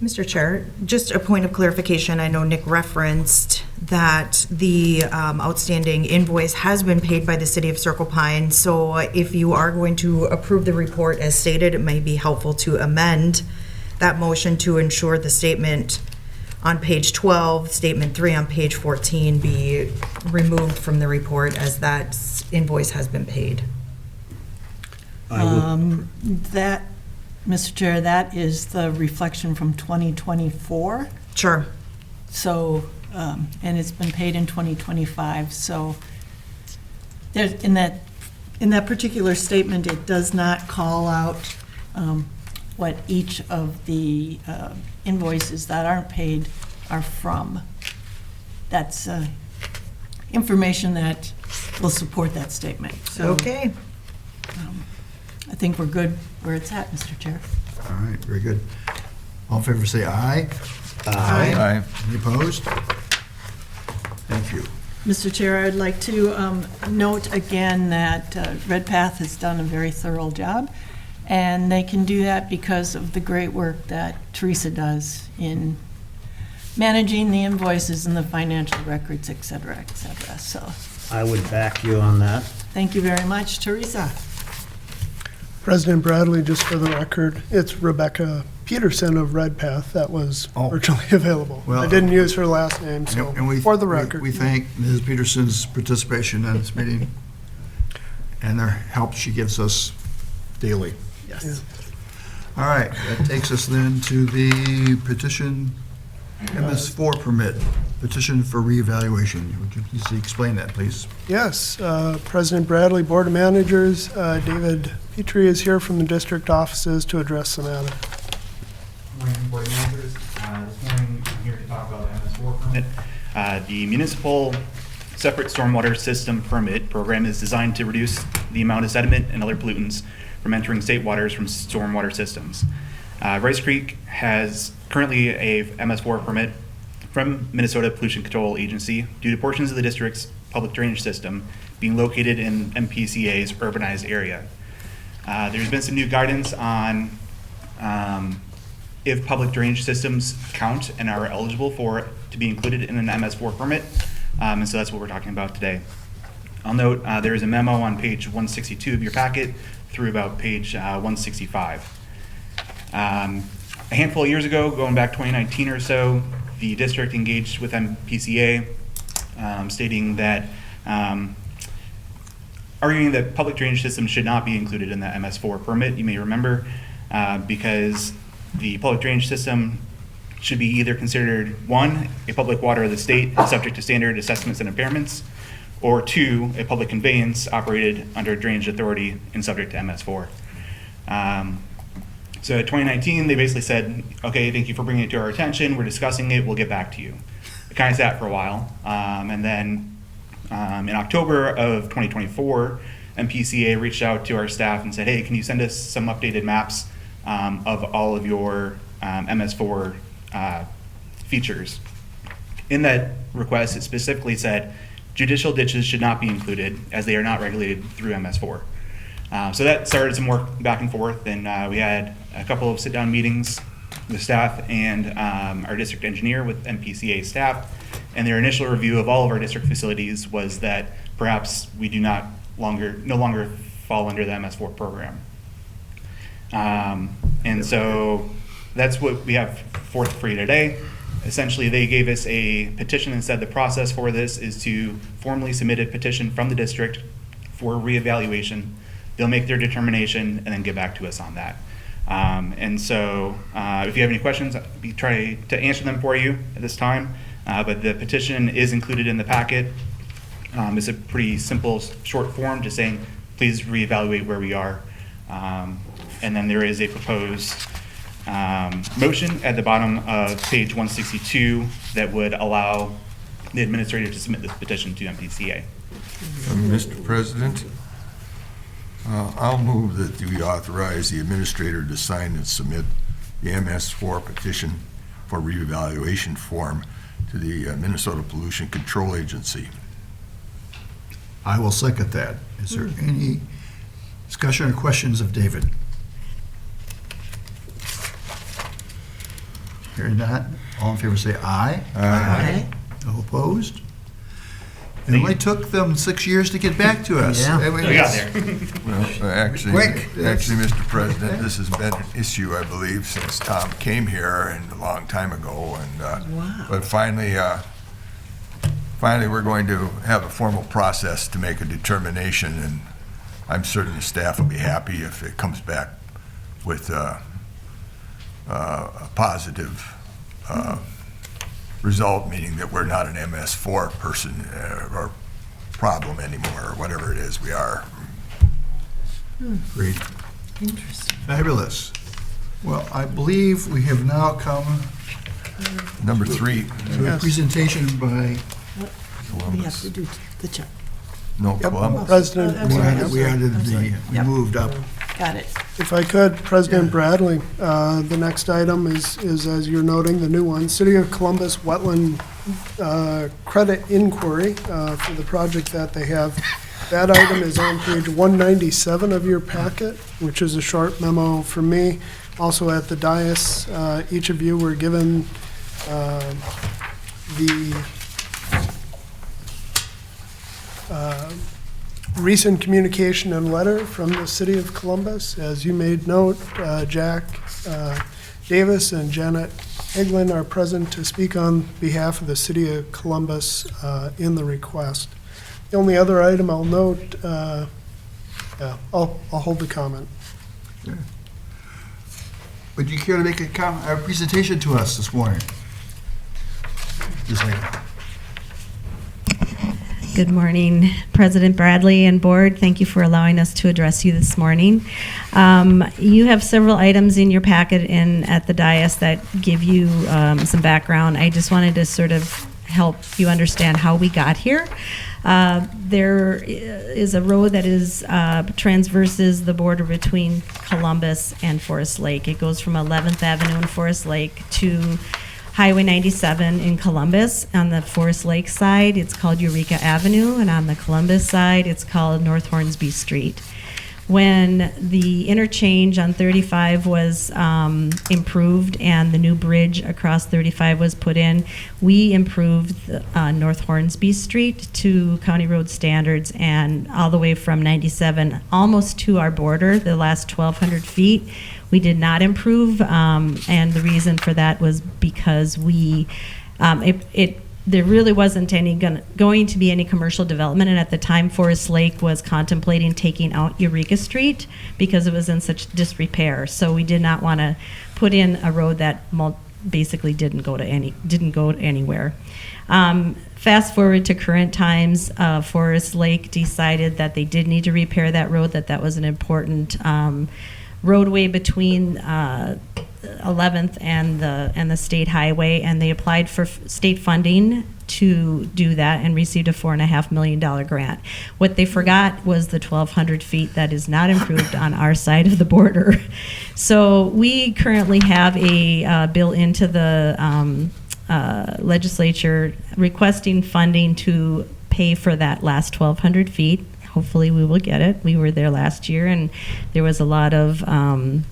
Mr. Chair, just a point of clarification. I know Nick referenced that the outstanding invoice has been paid by the city of Circle Pine. So if you are going to approve the report as stated, it may be helpful to amend that motion to ensure the statement on page 12, statement 3 on page 14 be removed from the report as that invoice has been paid. That, Mr. Chair, that is the reflection from 2024. Sure. So, and it's been paid in 2025. So, there's in that particular statement, it does not call out what each of the invoices that aren't paid are from. That's information that will support that statement. So, Okay. I think we're good where it's at, Mr. Chair. All right, very good. All in favor, say aye. Aye. Any opposed? Thank you. Mr. Chair, I'd like to note again that Redpath has done a very thorough job, and they can do that because of the great work that Teresa does in managing the invoices and the financial records, et cetera, et cetera. So I would back you on that. thank you very much, Teresa. President Bradley, just for the record, it's Rebecca Peterson of Redpath that was virtually available. Well, I didn't use her last name, so for the record. We thank Ms. Peterson's participation in this meeting and their help she gives us daily. Yes. All right, that takes us then to the petition MS4 permit, petition for reevaluation. Would you please explain that, please? Yes, President Bradley, Board of Managers, David Petrie is here from the district offices to address the matter. Morning, Board Managers. This morning, I'm here to talk about MS4 permit. The municipal separate stormwater system permit program is designed to reduce the amount of sediment and other pollutants from entering state waters from stormwater systems. Rice Creek has currently a MS4 permit from Minnesota Pollution Control Agency due to portions of the district's public drainage system being located in MPCA's urbanized area. There's been some new guidance on if public drainage systems count and are eligible for it to be included in an MS4 permit, and so that's what we're talking about today. I'll note there is a memo on page 162 of your packet through about page 165. A handful of years ago, going back 2019 or so, the district engaged with MPCA, stating that, arguing that public drainage systems should not be included in the MS4 permit. You may remember, because the public drainage system should be either considered, 1, a public water of the state subject to standard assessments and impairments, or 2, a public conveyance operated under drainage authority and subject to MS4. So in 2019, they basically said, okay, thank you for bringing it to our attention. We're discussing it. We'll get back to you. It kind of sat for a while. And then in October of 2024, MPCA reached out to our staff and said, hey, can you send us some updated maps of all of your MS4 features? In that request, it specifically said judicial ditches should not be included as they are not regulated through MS4. So that started some work back and forth, and we had a couple of sit-down meetings with staff and our district engineer with MPCA staff, and their initial review of all of our district facilities was that perhaps we do no longer fall under the MS4 program. And so that's what we have forth for you today. Essentially, they gave us a petition and said the process for this is to formally submit a petition from the district for reevaluation. They'll make their determination and then get back to us on that. And so if you have any questions, I'll try to answer them for you at this time. But the petition is included in the packet. It's a pretty simple, short form, just saying, please reevaluate where we are. And then there is a proposed motion at the bottom of page 162 that would allow the administrator to submit this petition to MPCA. Mr. President, I'll move that we authorize the administrator to sign and submit the MS4 petition for reevaluation form to the Minnesota Pollution Control Agency. I will second that. Is there any discussion or questions of David? Hearing that, all in favor say aye. Aye. No opposed? It only took them 6 years to get back to us. Yeah. I mean, We got it's- there. Well, actually, Quick. Mr. President, this has been an issue, I believe, since Tom came here and a long time ago. And but finally, we're going to have a formal process to make a determination, and I'm certain the staff will be happy if it comes back with a positive result, meaning that we're not an MS4 person or problem anymore, or whatever it is we are. Great. Interesting. Fabulous. Well, I believe we have now come Number 3, to a presentation by, We have to do the check. no Columbus. President, I'm sorry. we moved up. Got it. if I could, President Bradley, the next item is, as you're noting, the new one, City of Columbus Wetland Credit Inquiry for the project that they have. That item is on page 197 of your packet, which is a short memo from me. Also at the dais, each of you were given the recent communication and letter from the City of Columbus. As you made note, Jack Davis and Janet Eglin are present to speak on behalf of the City of Columbus in the request. The only other item I'll note, I'll hold the comment. Would you care to make a presentation to us this morning? Just like, Good morning, President Bradley and Board. Thank you for allowing us to address you this morning. You have several items in your packet and at the dais that give you some background. I just wanted to sort of help you understand how we got here. There is a road that is transverses the border between Columbus and Forest Lake. It goes from 11th Avenue in Forest Lake to Highway 97 in Columbus. On the Forest Lake side, it's called Eureka Avenue, and on the Columbus side, it's called North Hornsby Street. When the interchange on 35 was improved and the new bridge across 35 was put in, we improved North Hornsby Street to county road standards and all the way from 97 almost to our border, the last 1,200 feet. We did not improve, and the reason for that was because there really wasn't going to be any commercial development, and at the time Forest Lake was contemplating taking out Eureka Street because it was in such disrepair. So we did not want to put in a road that basically didn't go anywhere. Fast forward to current times, Forest Lake decided that they did need to repair that road, that was an important roadway between 11th and the state highway, and they applied for state funding to do that and received a $4.5 million grant. What they forgot was the 1,200 feet that is not improved on our side of the border. So we currently have a bill into the legislature requesting funding to pay for that last 1,200 feet. Hopefully we will get it. We were there last year and there was a lot of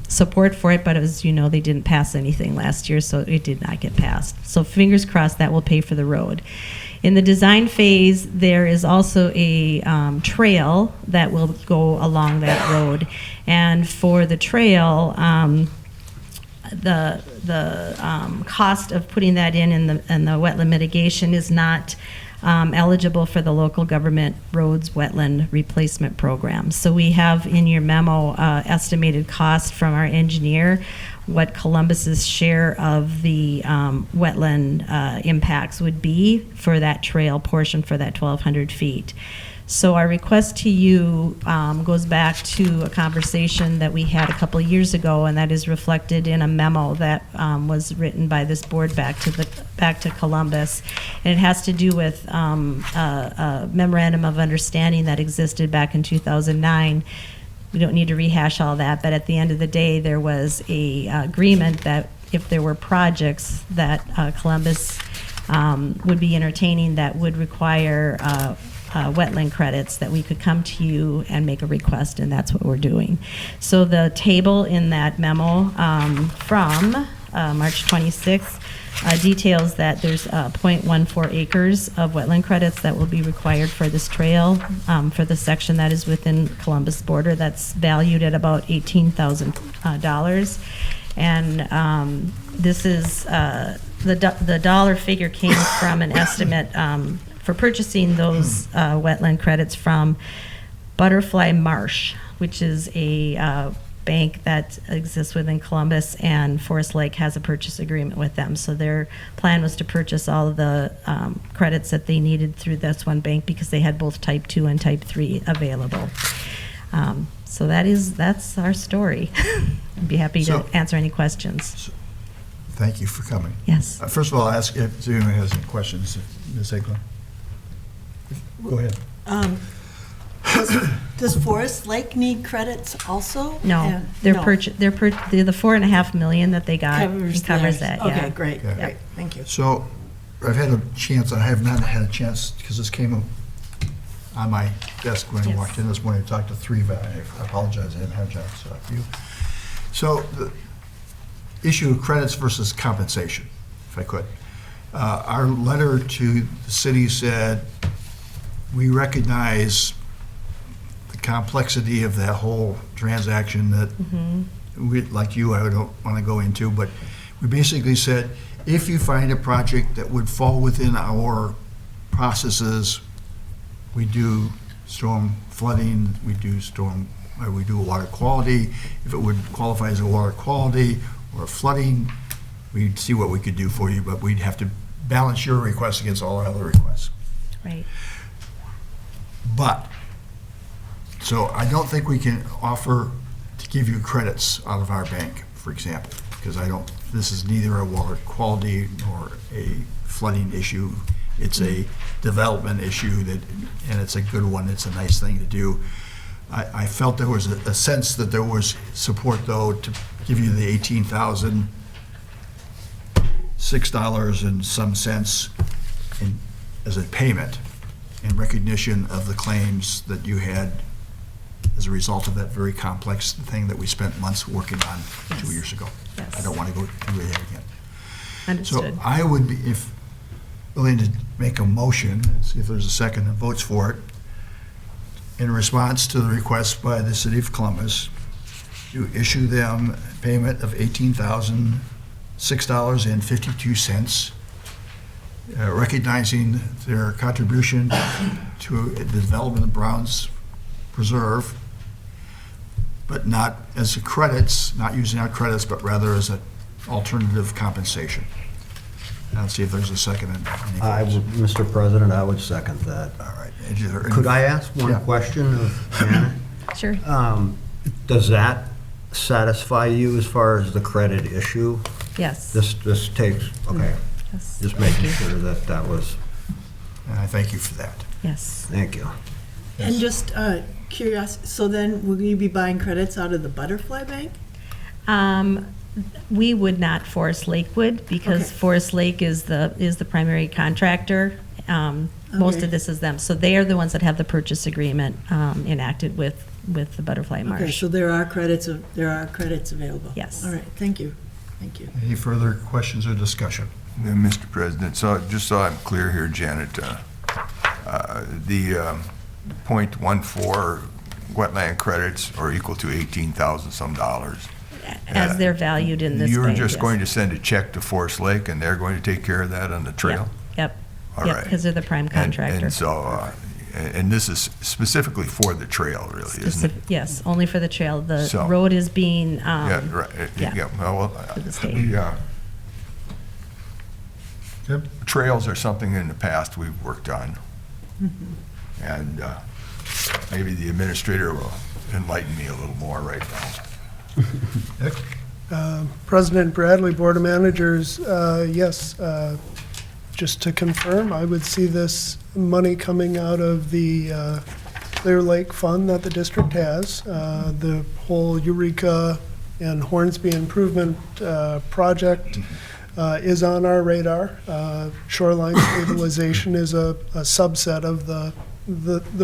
support for it, but as you know, they didn't pass anything last year, so it did not get passed. So fingers crossed that will pay for the road. In the design phase, there is also a trail that will go along that road. And for the trail, the cost of putting that in the wetland mitigation is not eligible for the local government roads wetland replacement program. So we have in your memo estimated cost from our engineer, what Columbus's share of the wetland impacts would be for that trail portion for that 1,200 feet. So our request to you goes back to a conversation that we had a couple of years ago, and that is reflected in a memo that was written by this board back to Columbus. And it has to do with a memorandum of understanding that existed back in 2009. We don't need to rehash all that, but at the end of the day, there was a agreement that if there were projects that Columbus would be entertaining that would require wetland credits, that we could come to you and make a request, and that's what we're doing. So the table in that memo from March 26th details that there's 0.14 acres of wetland credits that will be required for this trail for the section that is within Columbus border that's valued at about $18,000. And this is, the dollar figure came from an estimate for purchasing those wetland credits from Butterfly Marsh, which is a bank that exists within Columbus, and Forest Lake has a purchase agreement with them. So their plan was to purchase all of the credits that they needed through this one bank because they had both Type 2 and Type 3 available. So that's our story. I'd be happy to answer any questions. Thank you for coming. Yes. First of all, I'll ask if anyone has any questions. Ms. Eglin? Go ahead. Does Forest Lake need credits also? No, And- they're no. the $4.5 million that they got Covers covers theirs. that, yeah. Okay, great, Yeah. great, thank you. So I've had a chance, I have not had a chance, because this came on my desk when I Yes. walked in this morning to talk to three, but I apologize, I didn't have a chance to talk to you. So the issue of credits versus compensation, if I could. Our letter to the city said, we recognize the complexity of that whole transaction that we, like you, I don't want to go into, but we basically said, if you find a project that would fall within our processes, we do storm flooding, we do water quality. If it would qualify as a water quality or flooding, we'd see what we could do for you, but we'd have to balance your request against all our other requests. Right. But, so I don't think we can offer to give you credits out of our bank, for example, because this is neither a water quality nor a flooding issue. It's a development issue and it's a good one. It's a nice thing to do. I felt there was a sense that there was support, though, to give you the $18,006 and some cents as a payment in recognition of the claims that you had as a result of that very complex thing that we spent months working on 2 years ago. Yes. I don't want to go through it again. Understood. So I would be, if willing to make a motion, see if there's a second that votes for it, in response to the request by the city of Columbus to issue them a payment of $18,006.52, recognizing their contribution to the development of Browns Preserve, but not as credits, not using our credits, but rather as an alternative compensation. I'll see if there's a second. Mr. President, I would second that. All right. Is there any- Could I ask one Yeah. question of Janet? Sure. Does that satisfy you as far as the credit issue? Yes. This takes, okay, Yes. just Thank making you. sure that was, And I thank you for that. Yes. thank you. And just curiosity, so then will you be buying credits out of the Butterfly Bank? We would not, Forest Lake would, because Okay. Forest Lake is the primary contractor. Most Okay. of this is them. So they are the ones that have the purchase agreement enacted with the Butterfly Marsh. Okay, so there are credits available? Yes. All right, thank you, thank you. Any further questions or discussion? Mr. President, so just so I'm clear here, Janet, the .14 wetland credits are equal to 18,000 some dollars. As they're valued in this You're bank, just yes. going to send a check to Forest Lake and they're going to take care of that on the trail? Yep. All Yep, right. because they're the prime contractor. And so, and this is specifically for the trail, really, isn't it? Yes, only for the trail. The So- road is being, Yeah, right, yeah, yeah, well, for the state. trails are something in the past we've worked on. And maybe the administrator will enlighten me a little more right now. Nick? President Bradley, Board of Managers, yes, just to confirm, I would see this money coming out of the Clear Lake Fund that the district has. The whole Eureka and Hornsby Improvement Project is on our radar. Shoreline stabilization is a subset of the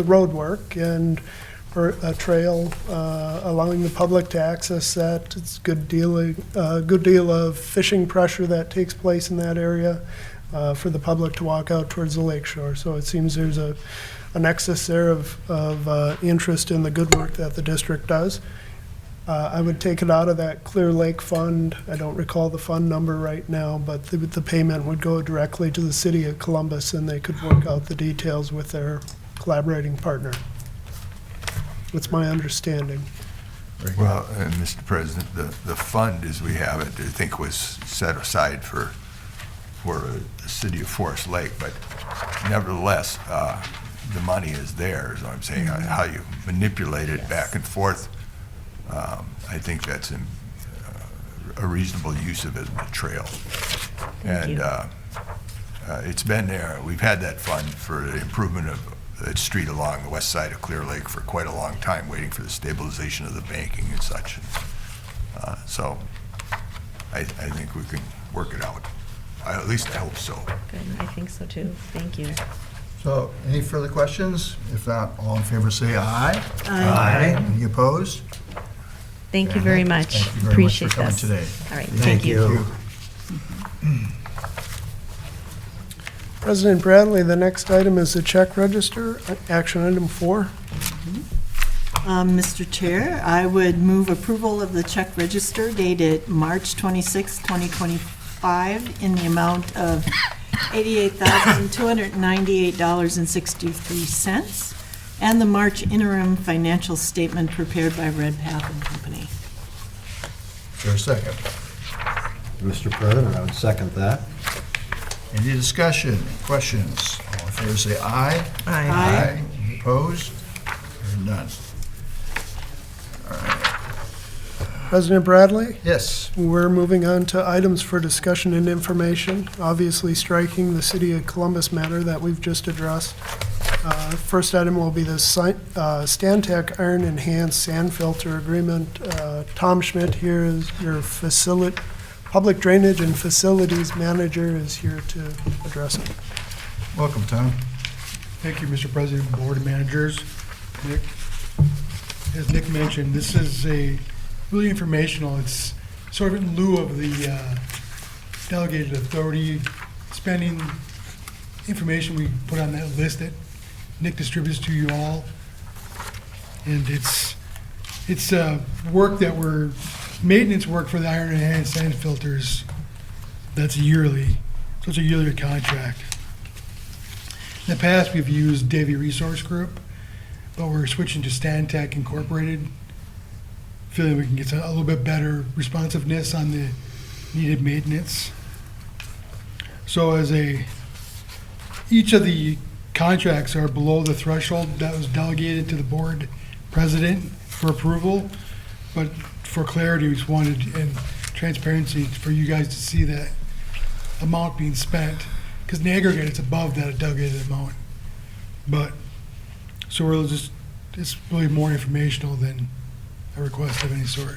road work, and for a trail allowing the public to access that. It's a good deal of fishing pressure that takes place in that area for the public to walk out towards the lake shore. So it seems there's a nexus there of interest in the good work that the district does. I would take it out of that Clear Lake Fund. I don't recall the fund number right now, but the payment would go directly to the city of Columbus, and they could work out the details with their collaborating partner. That's my understanding. Well, Mr. President, the fund as we have it, I think was set aside for the city of Forest Lake, but nevertheless, the money is there, is what I'm saying. How you manipulate it back and forth, I think that's a reasonable use of it in the trail. And it's been there. We've had that fund for the improvement of that street along the west side of Clear Lake for quite a long time, waiting for the stabilization of the banking and such. So I think we can work it out. At least I hope so. Good, I think so too. Thank you. So, any further questions? If not, all in favor say aye. Aye. Any opposed? Thank you very much. Thank you very Appreciate much for coming this. today. All right, Thank you. President Bradley, the next item is the check register, action item 4. Mr. Chair, I would move approval of the check register dated March 26, 2025, in the amount of $88,298.63, and the March interim financial statement prepared by Redpath and Company. Is there a second? Mr. President, I would second that. Any discussion, questions? All in favor say aye. Aye. Any opposed? Hearing none. President Bradley? Yes. We're moving on to items for discussion and information, obviously striking the City of Columbus matter that we've just addressed. First item will be the Stantec Iron Enhanced Sand Filter Agreement. Tom Schmidt here is your Public Drainage and Facilities Manager is here to address it. Welcome, Tom. Thank you, Mr. President, Board of Managers. Nick, as Nick mentioned, this is really informational. It's sort of in lieu of the delegated authority spending information we put on that list that Nick distributes to you all. And it's work that maintenance work for the iron enhanced sand filters. That's yearly. So it's a yearly contract. In the past, we've used Davy Resource Group, but we're switching to Stantec Incorporated, feeling we can get a little bit better responsiveness on the needed maintenance. So each of the contracts are below the threshold that was delegated to the board president for approval, but for clarity, we just wanted, and transparency, for you guys to see that amount being spent, because in the aggregate, it's above that delegated amount. But, so it's really more informational than a request of any sort.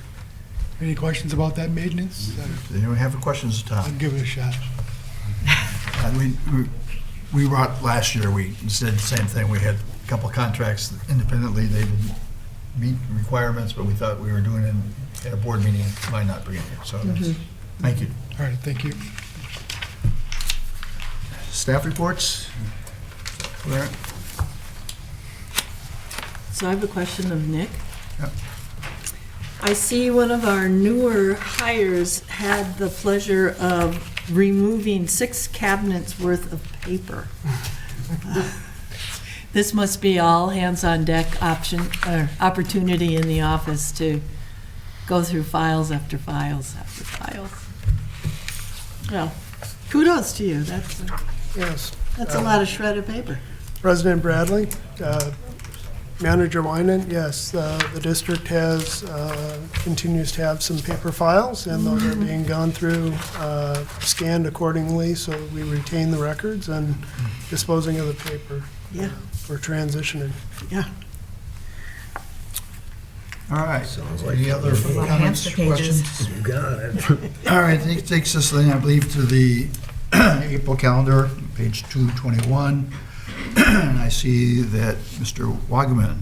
Any questions about that maintenance? Does anyone have questions, Tom? I'll give it a shot. We brought, last year, we said the same thing. We had a couple contracts independently. They didn't meet requirements, but we thought we were doing it at a board meeting. Why not bring it here? So thank you. All right, thank you. Staff reports? Claire? So I have a question of Nick. Yep. I see one of our newer hires had the pleasure of removing 6 cabinets worth of paper. This must be all hands-on deck opportunity in the office to go through files after files after files. Well, kudos to you. Yes. That's a lot of shredded paper. President Bradley, Manager Winan, yes, the district continues to have some paper files, and those are being gone through, scanned accordingly, so we retain the records and disposing of the paper. Yeah. For transitioning. Yeah. All right. Any other comments, questions? You got it. All right, it takes us then, I believe, to the April calendar, page 221. And I see that Mr. Wagaman,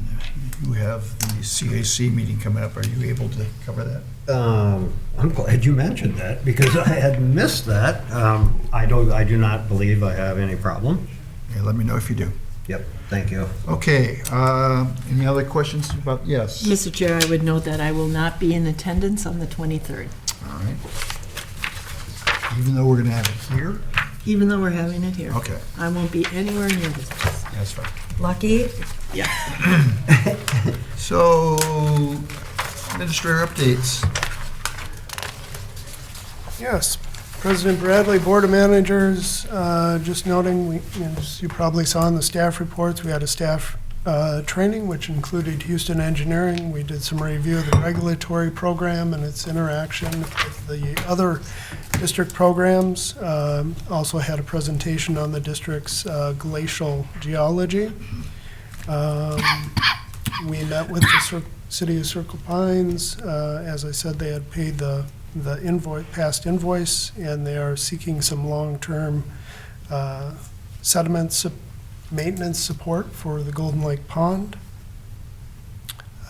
you have the CAC meeting coming up. Are you able to cover that? I'm glad you mentioned that because I had missed that. I do not believe I have any problem. Okay, let me know if you do. Yep, thank you. Okay, any other questions about, yes? Mr. Chair, I would note that I will not be in attendance on the 23rd. All right. Even though we're going to have it here? Even though we're having it here. Okay. I won't be anywhere near this place. That's fine. Lucky? Yeah. So, administrator updates. Yes, President Bradley, Board of Managers, just noting, as you probably saw in the staff reports, we had a staff training, which included Houston Engineering. We did some review of the regulatory program and its interaction with the other district programs. Also had a presentation on the district's glacial geology. We met with the City of Circle Pines. As I said, they had paid the past invoice, and they are seeking some long-term sediment maintenance support for the Golden Lake Pond.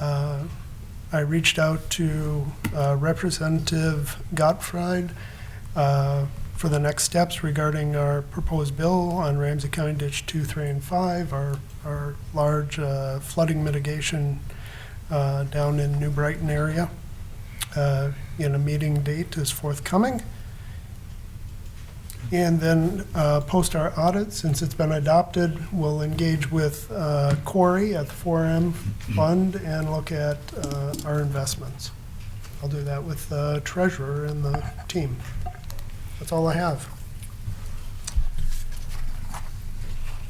I reached out to Representative Gottfried for the next steps regarding our proposed bill on Ramsey County Ditch 2, 3, and 5, our large flooding mitigation down in New Brighton area. A meeting date is forthcoming. And then post our audit, since it's been adopted, we'll engage with Corey at the 4M Fund and look at our investments. I'll do that with the treasurer and the team. That's all I have.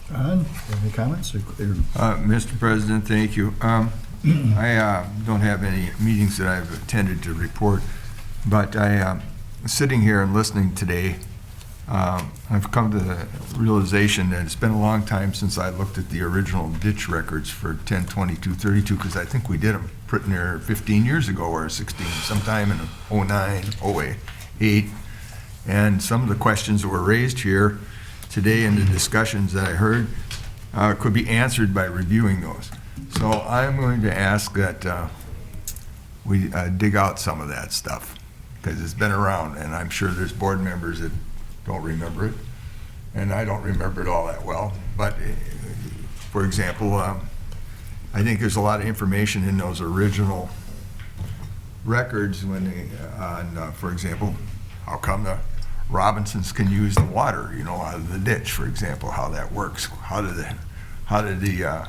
John, any comments? Mr. President, thank you. I don't have any meetings that I've attended to report, but sitting here and listening today, I've come to the realization that it's been a long time since I looked at the original ditch records for 10/22/32, because I think we did them pretty near 15 years ago or 16, sometime in 09, 08. And some of the questions that were raised here today in the discussions that I heard could be answered by reviewing those. So I'm going to ask that we dig out some of that stuff, because it's been around, and I'm sure there's board members that don't remember it, and I don't remember it all that well. But, for example, I think there's a lot of information in those original records when they, for example, how come the Robinsons can use the water, out of the ditch, for example, how that works. How did the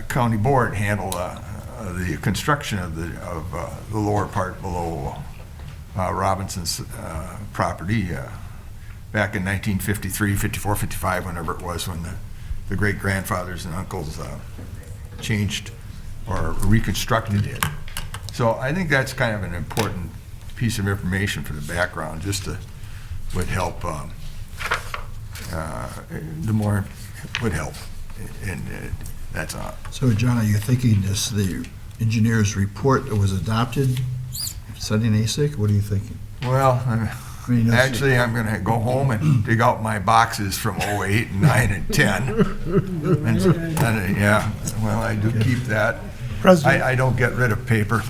county board handle the construction of the lower part below Robinson's property back in 1953, 54, 55, whenever it was, when the great-grandfathers and uncles changed or reconstructed it. So I think that's kind of an important piece of information for the background, just would help, the more would help, and that's all. So, John, are you thinking the engineer's report that was adopted, setting ASIC? What are you thinking? Well, actually, I'm going to go home and dig out my boxes from 08 and 9 and 10. And, yeah, well, I do keep that. I don't get rid of paper.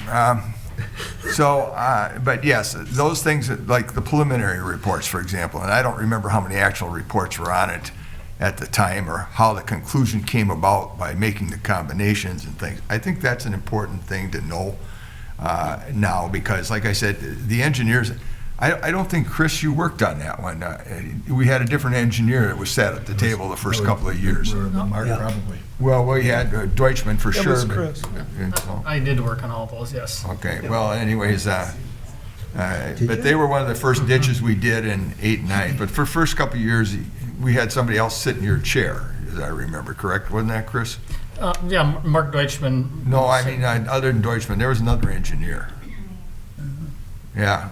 But yes, those things, like the preliminary reports, for example, and I don't remember how many actual reports were on it at the time, or how the conclusion came about by making the combinations and things. I think that's an important thing to know now, because like I said, the engineers, I don't think, Chris, you worked on that one. We had a different engineer that was sat at the table the first couple of years. Mark, probably. Well, we had Deutschman for That sure. was but- Chris. I did work on all those, yes. Okay, well, anyways, but they were one of the first ditches we did in 8 and 9. But for first couple of years, we had somebody else sit in your chair, as I remember, correct? Wasn't that Chris? Yeah, Mark Deutschman. No, I mean, other than Deutschman, there was another engineer. Yeah,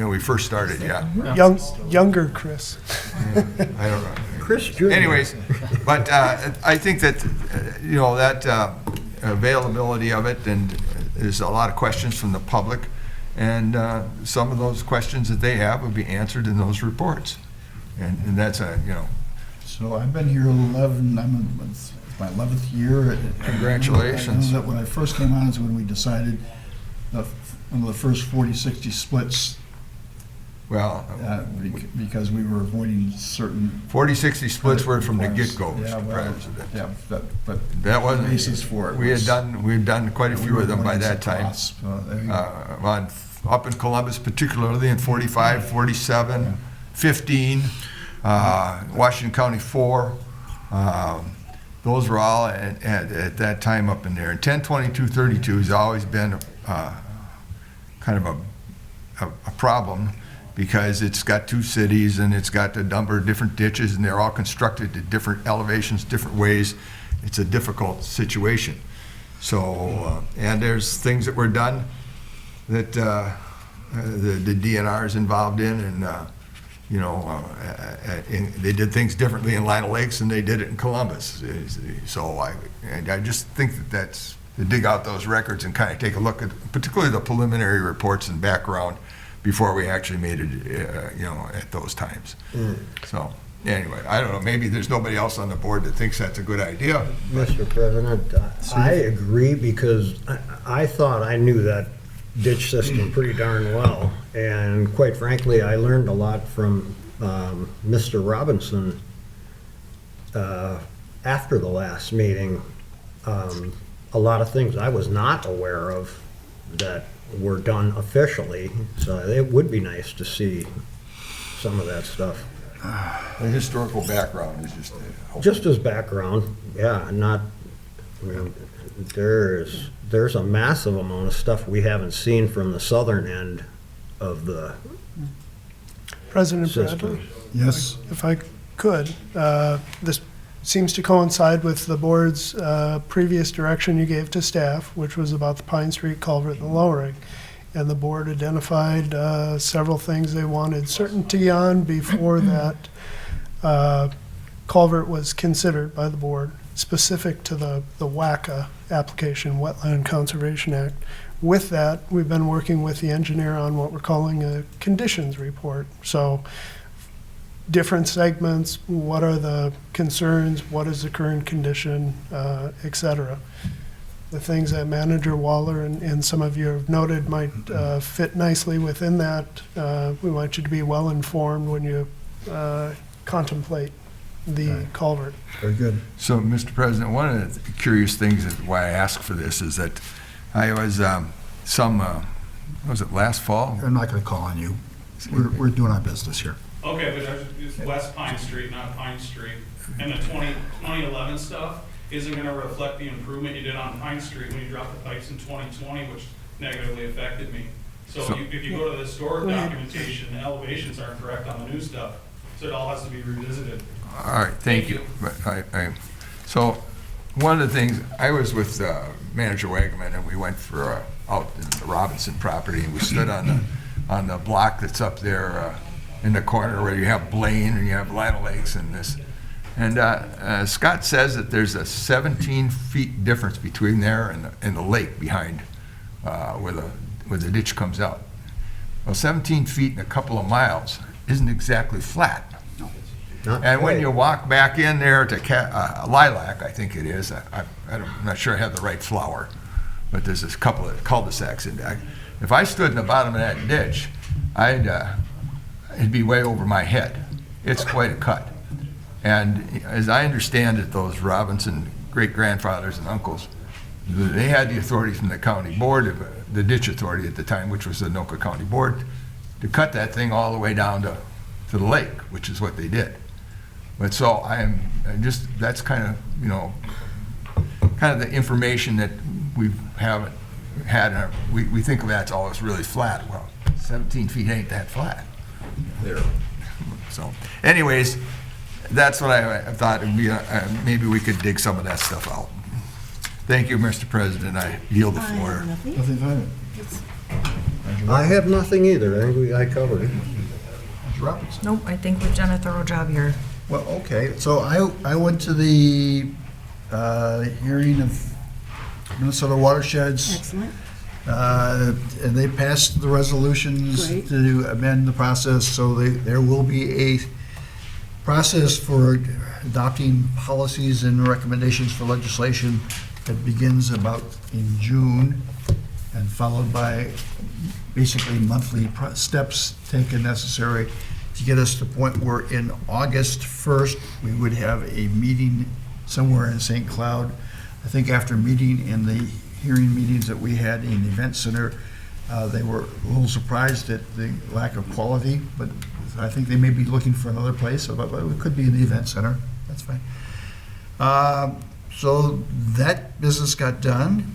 we first started, yeah. Younger Chris. I don't know. Chris Jr. Anyways, but I think that, that availability of it, and there's a lot of questions from the public, and some of those questions that they have will be answered in those reports. And that's So I've been here 11, it's my 11th year. Congratulations. I know that when I first came on is when we decided one of the first 40-60 splits, well, because we were avoiding certain. 40-60 splits were from the get-go, Yeah, Mr. well, President. yeah, but That wasn't, basis for it we had was- done quite a few of them by that time. There you go. Up in Columbus particularly in 45, 47, 15, Washington County 4. Those were all at that time up in there. And 10-22-32 has always been kind of a problem, because it's got 2 cities and it's got a number of different ditches, and they're all constructed at different elevations, different ways. It's a difficult situation. So, and there's things that were done that the DNR is involved in, and they did things differently in Lino Lakes than they did it in Columbus. So I just think that's to dig out those records and kind of take a look at particularly the preliminary reports and background before we actually made it, at those times. So anyway, I don't know, maybe there's nobody else on the board that thinks that's a good idea. Mr. President, I agree, because I thought I knew that ditch system pretty darn well. And quite frankly, I learned a lot from Mr. Robinson after the last meeting. A lot of things I was not aware of that were done officially, so it would be nice to see some of that stuff. The historical background is just helpful. Just as background, yeah, not, I mean, there's a massive amount of stuff we haven't seen from the southern end of the President system. Bradley, Yes. if I could, this seems to coincide with the board's previous direction you gave to staff, which was about the Pine Street culvert and lowering. And the board identified several things they wanted certainty on before that culvert was considered by the board, specific to the WACA application, Wetland Conservation Act. With that, we've been working with the engineer on what we're calling a conditions report. So different segments, what are the concerns, what is the current condition, et cetera. The things that Manager Waller and some of you have noted might fit nicely within that. We want you to be well informed when you contemplate the culvert. Very good. So, Mr. President, one of the curious things that why I asked for this is that I was was it last fall? I'm not going to call on you. We're doing our business here. Okay, but it's West Pine Street, not Pine Street. And the 2011 stuff isn't gonna reflect the improvement you did on Pine Street when you dropped the pipes in 2020, which negatively affected me. So if you go to the historic documentation, the elevations aren't correct on the new stuff. So it all has to be revisited. All right, thank you. But so one of the things, I was with Manager Wagaman, and we went for out in the Robinson property, and we stood on the block that's up there in the corner where you have Blaine and you have Lino Lakes and this. And Scott says that there's a 17 feet difference between there and the lake behind where the ditch comes out. Well, 17 feet in a couple of miles isn't exactly flat. And when you walk back in there to Lilac, I think it is, I'm not sure I have the right flower, but there's this couple of cul-de-sacs in there. If I stood in the bottom of that ditch, it'd be way over my head. It's quite a cut. And as I understand it, those Robinson great-grandfathers and uncles, they had the authority from the county board, the ditch authority at the time, which was the Anoka County Board, to cut that thing all the way down to the lake, which is what they did. But so that's kind of, you know, kind of the information that we haven't had. We think of that's always really flat. Well, 17 feet ain't that flat. There. So anyways, that's what I thought would be, maybe we could dig some of that stuff out. Thank you, Mr. President. I yield the floor. Nothing further. I have nothing either. I think I covered it. Mr. Robinson. Nope, I think we've done a thorough job here. Well, okay, so I went to the hearing of Minnesota Watersheds. Excellent. And they passed the resolutions Great. to amend the process, so there will be a process for adopting policies and recommendations for legislation that begins about in June and followed by basically monthly steps taken necessary to get us to the point where in August 1st, we would have a meeting somewhere in St. Cloud. I think after meeting in the hearing meetings that we had in the event center, they were a little surprised at the lack of quality, but I think they may be looking for another place, but it could be in the event center. That's fine. So that business got done,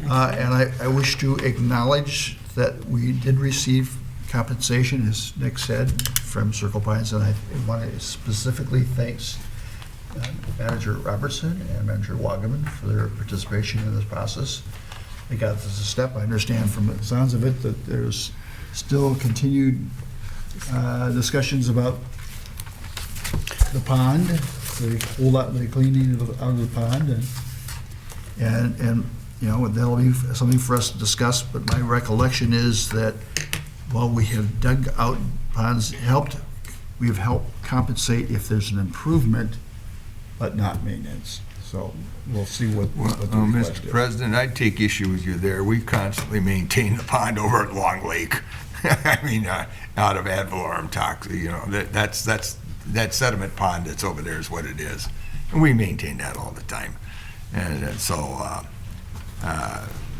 and I wish to acknowledge that we did receive compensation, as Nick said, from Circle Pines, and I want to specifically thank Manager Robertson and Manager Wagaman for their participation in this process. They got this a step. I understand from the sounds of it that there's still continued discussions about the pond, the cleaning out of the pond, and you know, that'll be something for us to discuss. But my recollection is that while we have dug out ponds, we have helped compensate if there's an improvement, but not maintenance. So we'll see what the request Mr. is. President, I'd take issue with you there. We constantly maintain the pond over at Long Lake. I mean, out of ad valorem toxic, you know, that sediment pond that's over there is what it is. And we maintain that all the time. And so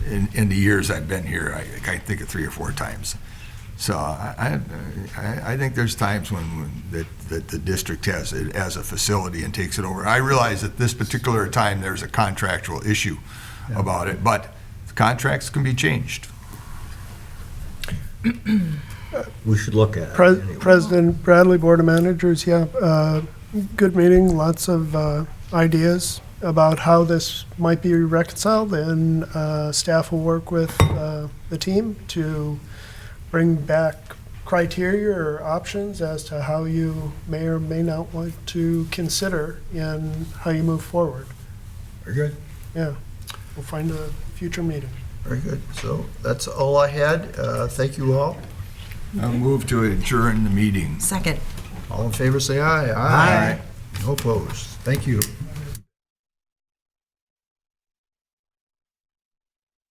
in the years I've been here, I think of 3 or 4 times. So I think there's times when that the district has it as a facility and takes it over. I realize at this particular time there's a contractual issue about it, but the contracts can be changed. We should look at it. Anyway. President Bradley, Board of Managers, good meeting, lots of ideas about how this might be reconciled, and staff will work with the team to bring back criteria or options as to how you may or may not want to consider in how you move forward. Very good. Yeah, we'll find a future meeting. Very good. So that's all I had. Thank you all. I'll move to adjourn the meeting. Second. All in favor, say aye. Aye. No opposed. Thank you.